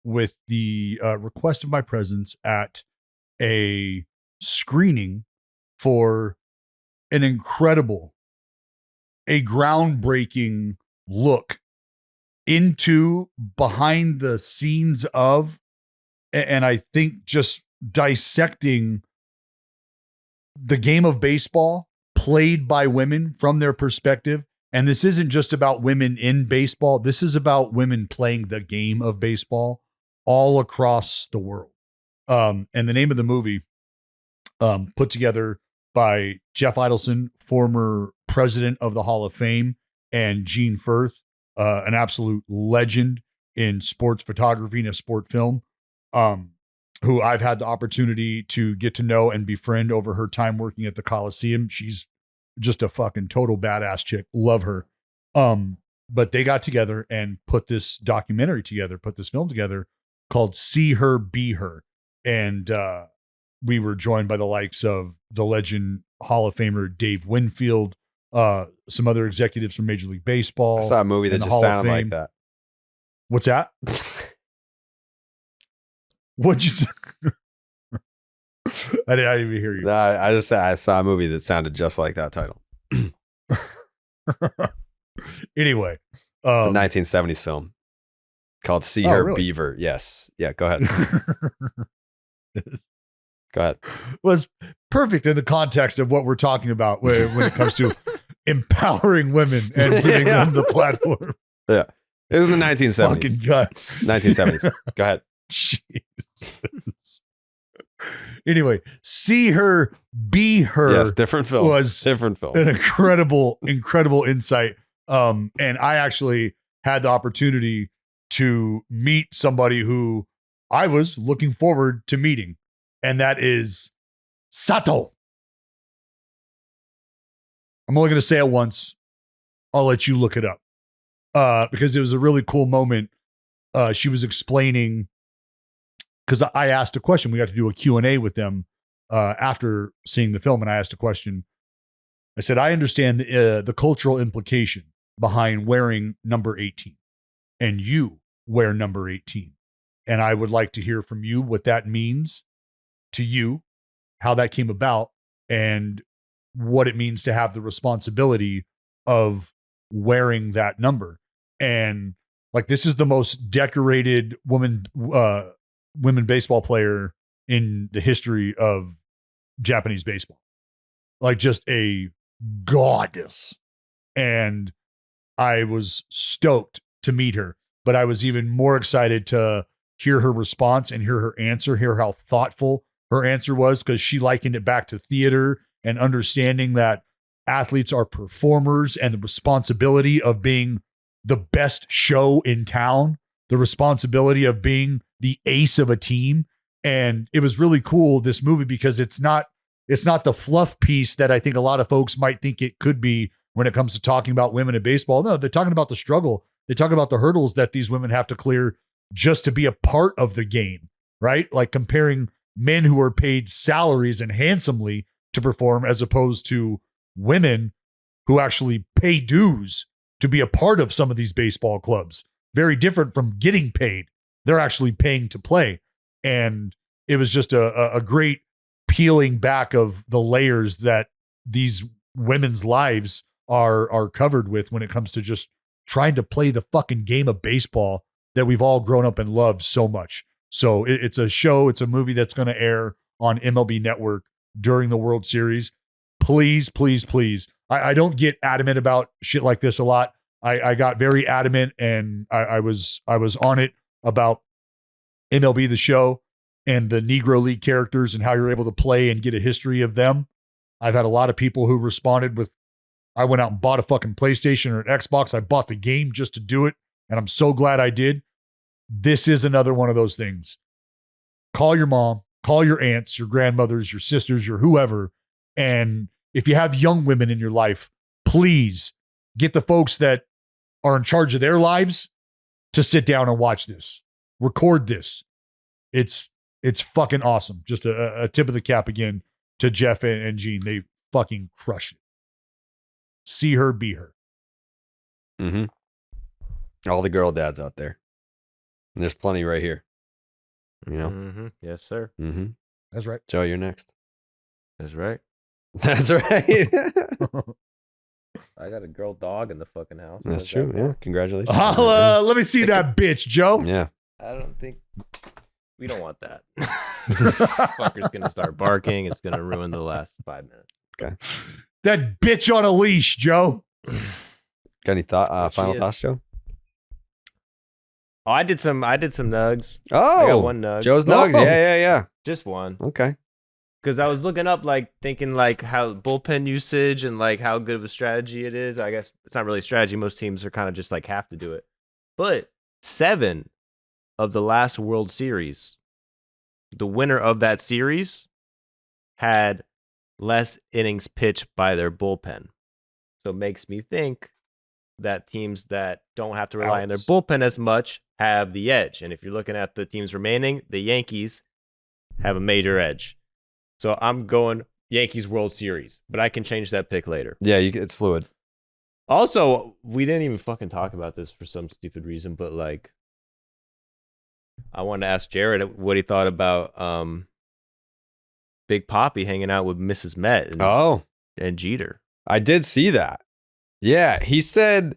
with the request of my presence at a screening for a groundbreaking look into behind the scenes of, and I think just dissecting the game of baseball played by women from their perspective. And this isn't just about women in baseball. This is about women playing the game of baseball all across the world. And the name of the movie, put together by Jeff Idelson, former president of the Hall of Fame, and Gene Firth, an absolute legend in sports photography and sport film, who I've had the opportunity to get to know and befriend over her time working at the Coliseum. She's just a fucking total badass chick. Love her. But they got together and put this documentary together, put this film together called See Her, Be Her. And we were joined by the likes of the legend Hall of Famer Dave Winfield, some other executives from Major League Baseball. I saw a movie that just sounded like that. What's that? What'd you say? I didn't even hear you. No, I just said I saw a movie that sounded just like that title. Anyway, the 1970s film called See Her, really? Beaver. Yes. Yeah, go ahead. Go ahead. Was perfect in the context of what we're talking about when it comes to empowering women and giving them the platform. Yeah. It was in the 1970s. Fucking gut. 1970s. Go ahead. Jesus. Anyway, See Her, Be Her. Yes, different film. Was different film. An incredible insight. And I actually had the opportunity to meet somebody who I was looking forward to meeting, and that is Sato. I'm only going to say it once. I'll let you look it up because it was a really cool moment. She was explaining, because I asked a question. We got to do a Q&A with them after seeing the film, and I asked a question. I said, I understand the cultural implication behind wearing number 18, and you wear number 18. And I would like to hear from you what that means to you, how that came about, and what it means to have the responsibility of wearing that number. And like, this is the most decorated women baseball player in the history of Japanese baseball. Like, just a goddess. And I was stoked to meet her, but I was even more excited to hear her response and hear her answer, hear how thoughtful her answer was, because she likened it back to theater and understanding that athletes are performers and the responsibility of being the best show in town, the responsibility of being the ace of a team. And it was really cool, this movie, because it's not the fluff piece that I think a lot of folks might think it could be when it comes to talking about women in baseball. No, they're talking about the struggle. They talk about the hurdles that these women have to clear just to be a part of the game, right? Like comparing men who are paid salaries and handsomely to perform as opposed to women who actually pay dues to be a part of some of these baseball clubs. Very different from getting paid. They're actually paying to play. And it was just a great peeling back of the layers that these women's lives are covered with when it comes to just trying to play the fucking game of baseball that we've all grown up and loved so much. So it's a show, it's a movie that's going to air on MLB Network during the World Series. Please, please, please. I don't get adamant about shit like this a lot. I got very adamant, and I was on it about MLB The Show and the Negro League characters and how you're able to play and get a history of them. I've had a lot of people who responded with, I went out and bought a fucking PlayStation or an Xbox. I bought the game just to do it, and I'm so glad I did. This is another one of those things. Call your mom, call your aunts, your grandmothers, your sisters, your whoever, and if you have young women in your life, please get the folks that are in charge of their lives to sit down and watch this. Record this. It's fucking awesome. Just a tip of the cap again to Jeff and Gene. They fucking crushed it. See her, be her. Mm-hmm. All the girl dads out there. And there's plenty right here. You know? Mm-hmm. Yes, sir. Mm-hmm. That's right. Joe, you're next. That's right. That's right. I got a girl dog in the fucking house. That's true. Yeah. Congratulations. Let me see that bitch, Joe. Yeah. I don't think we don't want that. Fucker's gonna start barking. It's gonna ruin the last 5 minutes. Okay. That bitch on a leash, Joe. Got any final thoughts, Joe? Oh, I did some nugs. Oh, I got one nug. Joe's nugs. Yeah. Just one. Okay. Because I was looking up, thinking how bullpen usage and how good of a strategy it is. I guess it's not really a strategy. Most teams are kind of just have to do it. But 7 of the last World Series, the winner of that series had less innings pitched by their bullpen. So it makes me think that teams that don't have to rely on their bullpen as much have the edge. And if you're looking at the teams remaining, the Yankees have a major edge. So I'm going Yankees World Series, but I can change that pick later. Yeah, it's fluid. Also, we didn't even fucking talk about this for some stupid reason, but I wanted to ask Jared what he thought about Big Papi hanging out with Mrs. Met and Jeter. I did see that. Yeah, he said,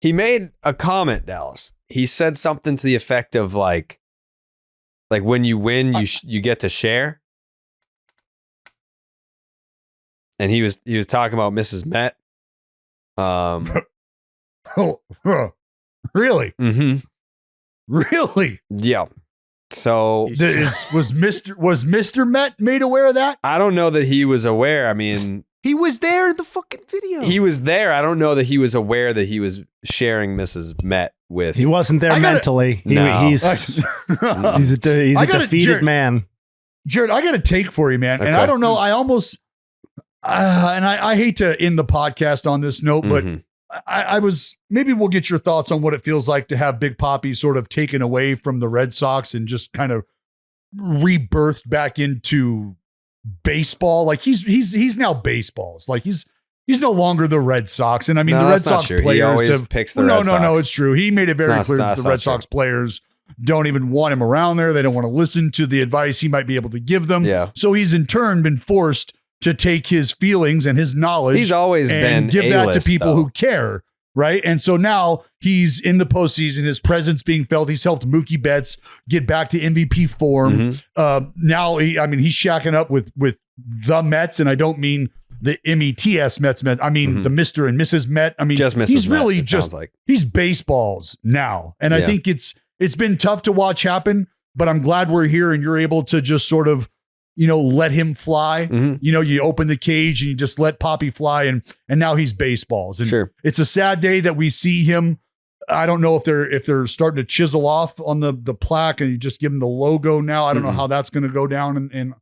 he made a comment, Dallas. He said something to the effect of like when you win, you get to share. And he was talking about Mrs. Met. Really? Mm-hmm. Really? Yeah. So was Mr. Met made aware of that? I don't know that he was aware. I mean, he was there in the fucking video. He was there. I don't know that he was aware that he was sharing Mrs. Met with. He wasn't there mentally. He's a defeated man. Jared, I got a take for you, man. Okay. And I don't know. I almost. And I hate to end the podcast on this note, but I was, maybe we'll get your thoughts on what it feels like to have Big Papi sort of taken away from the Red Sox and just kind of rebirthed back into baseball. Like he's now baseballs. Like he's no longer the Red Sox. And I mean, the Red Sox players picks the Red Sox. No, it's true. He made it very clear that the Red Sox players don't even want him around there. They don't want to listen to the advice he might be able to give them. Yeah. So he's in turn been forced to take his feelings and his knowledge. He's always been give that to people who care, right? And so now he's in the postseason. His presence being felt. He's helped Mookie Betts get back to MVP form. Now, he's shacking up with the Mets, and I don't mean the METS Mets. I mean the Mr. and Mrs. Met. I mean, just Mrs. he's Met, really he's baseballs now, and I think it's been tough to watch happen. But I'm glad we're here, and you're able to just sort of, let him fly. You open the cage and you just let Papi fly, and now he's baseballs. And it's a sad day that we see him I don't know if they're starting to chisel off on the plaque and you just give them the logo now. I don't know how that's going to go down in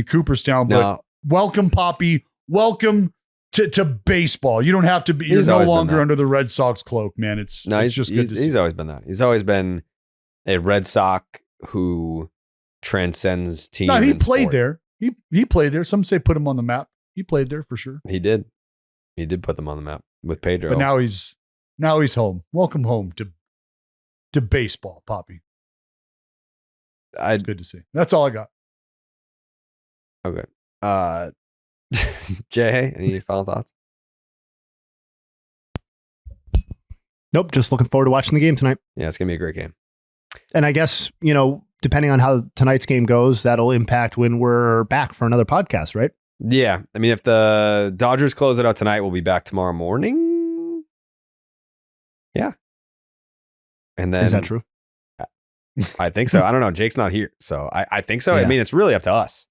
Cooperstown, but welcome, Papi. Welcome to baseball. You don't have to be. You're no longer under the Red Sox cloak, man. It's just good to see. He's always been that. He's always been a Red Sox who transcends team. No, he and played sport. there. He played there. Some say put him on the map. He played there for sure. He did put them on the map with Pedro. But now he's home. Welcome home to baseball, Papi. It's good to see. That's all I got. Okay. JayHay, any final thoughts? Nope. Just looking forward to watching the game tonight. Yeah, it's gonna be a great game. And I guess, depending on how tonight's game goes, that'll impact when we're back for another podcast, right? Yeah. I mean, if the Dodgers close it out tonight, we'll be back tomorrow morning. Yeah. And then is that true? I think so. I don't know. Jake's not here. So I think so. Yeah. I mean, it's really up to us.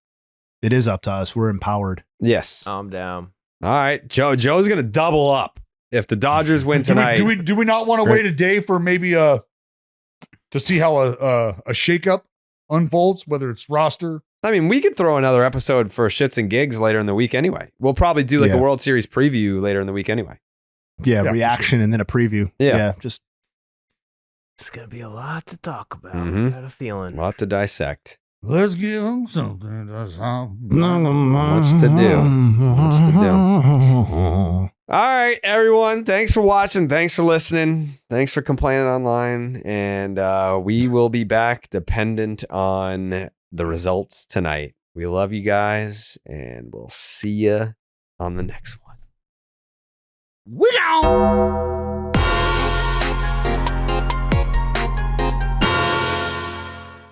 It is up to us. We're empowered. Yes. I'm down. All right. Joe's going to double up if the Dodgers win tonight. Do we not want to wait a day for maybe to see how a shakeup unfolds, whether it's roster? I mean, we could throw another episode for shits and gigs later in the week anyway. We'll probably do like a World Series preview later in the week anyway. Yeah, reaction and then a preview. Yeah. Just It's going to be a lot to talk about. Mhm. I got a feeling. A lot to dissect. Let's give them something. Much to do. Much to do. All right, everyone. Thanks for watching. Thanks for listening. Thanks for complaining online. And we will be back dependent on the results tonight. We love you guys, and we'll see you on the next one. We out.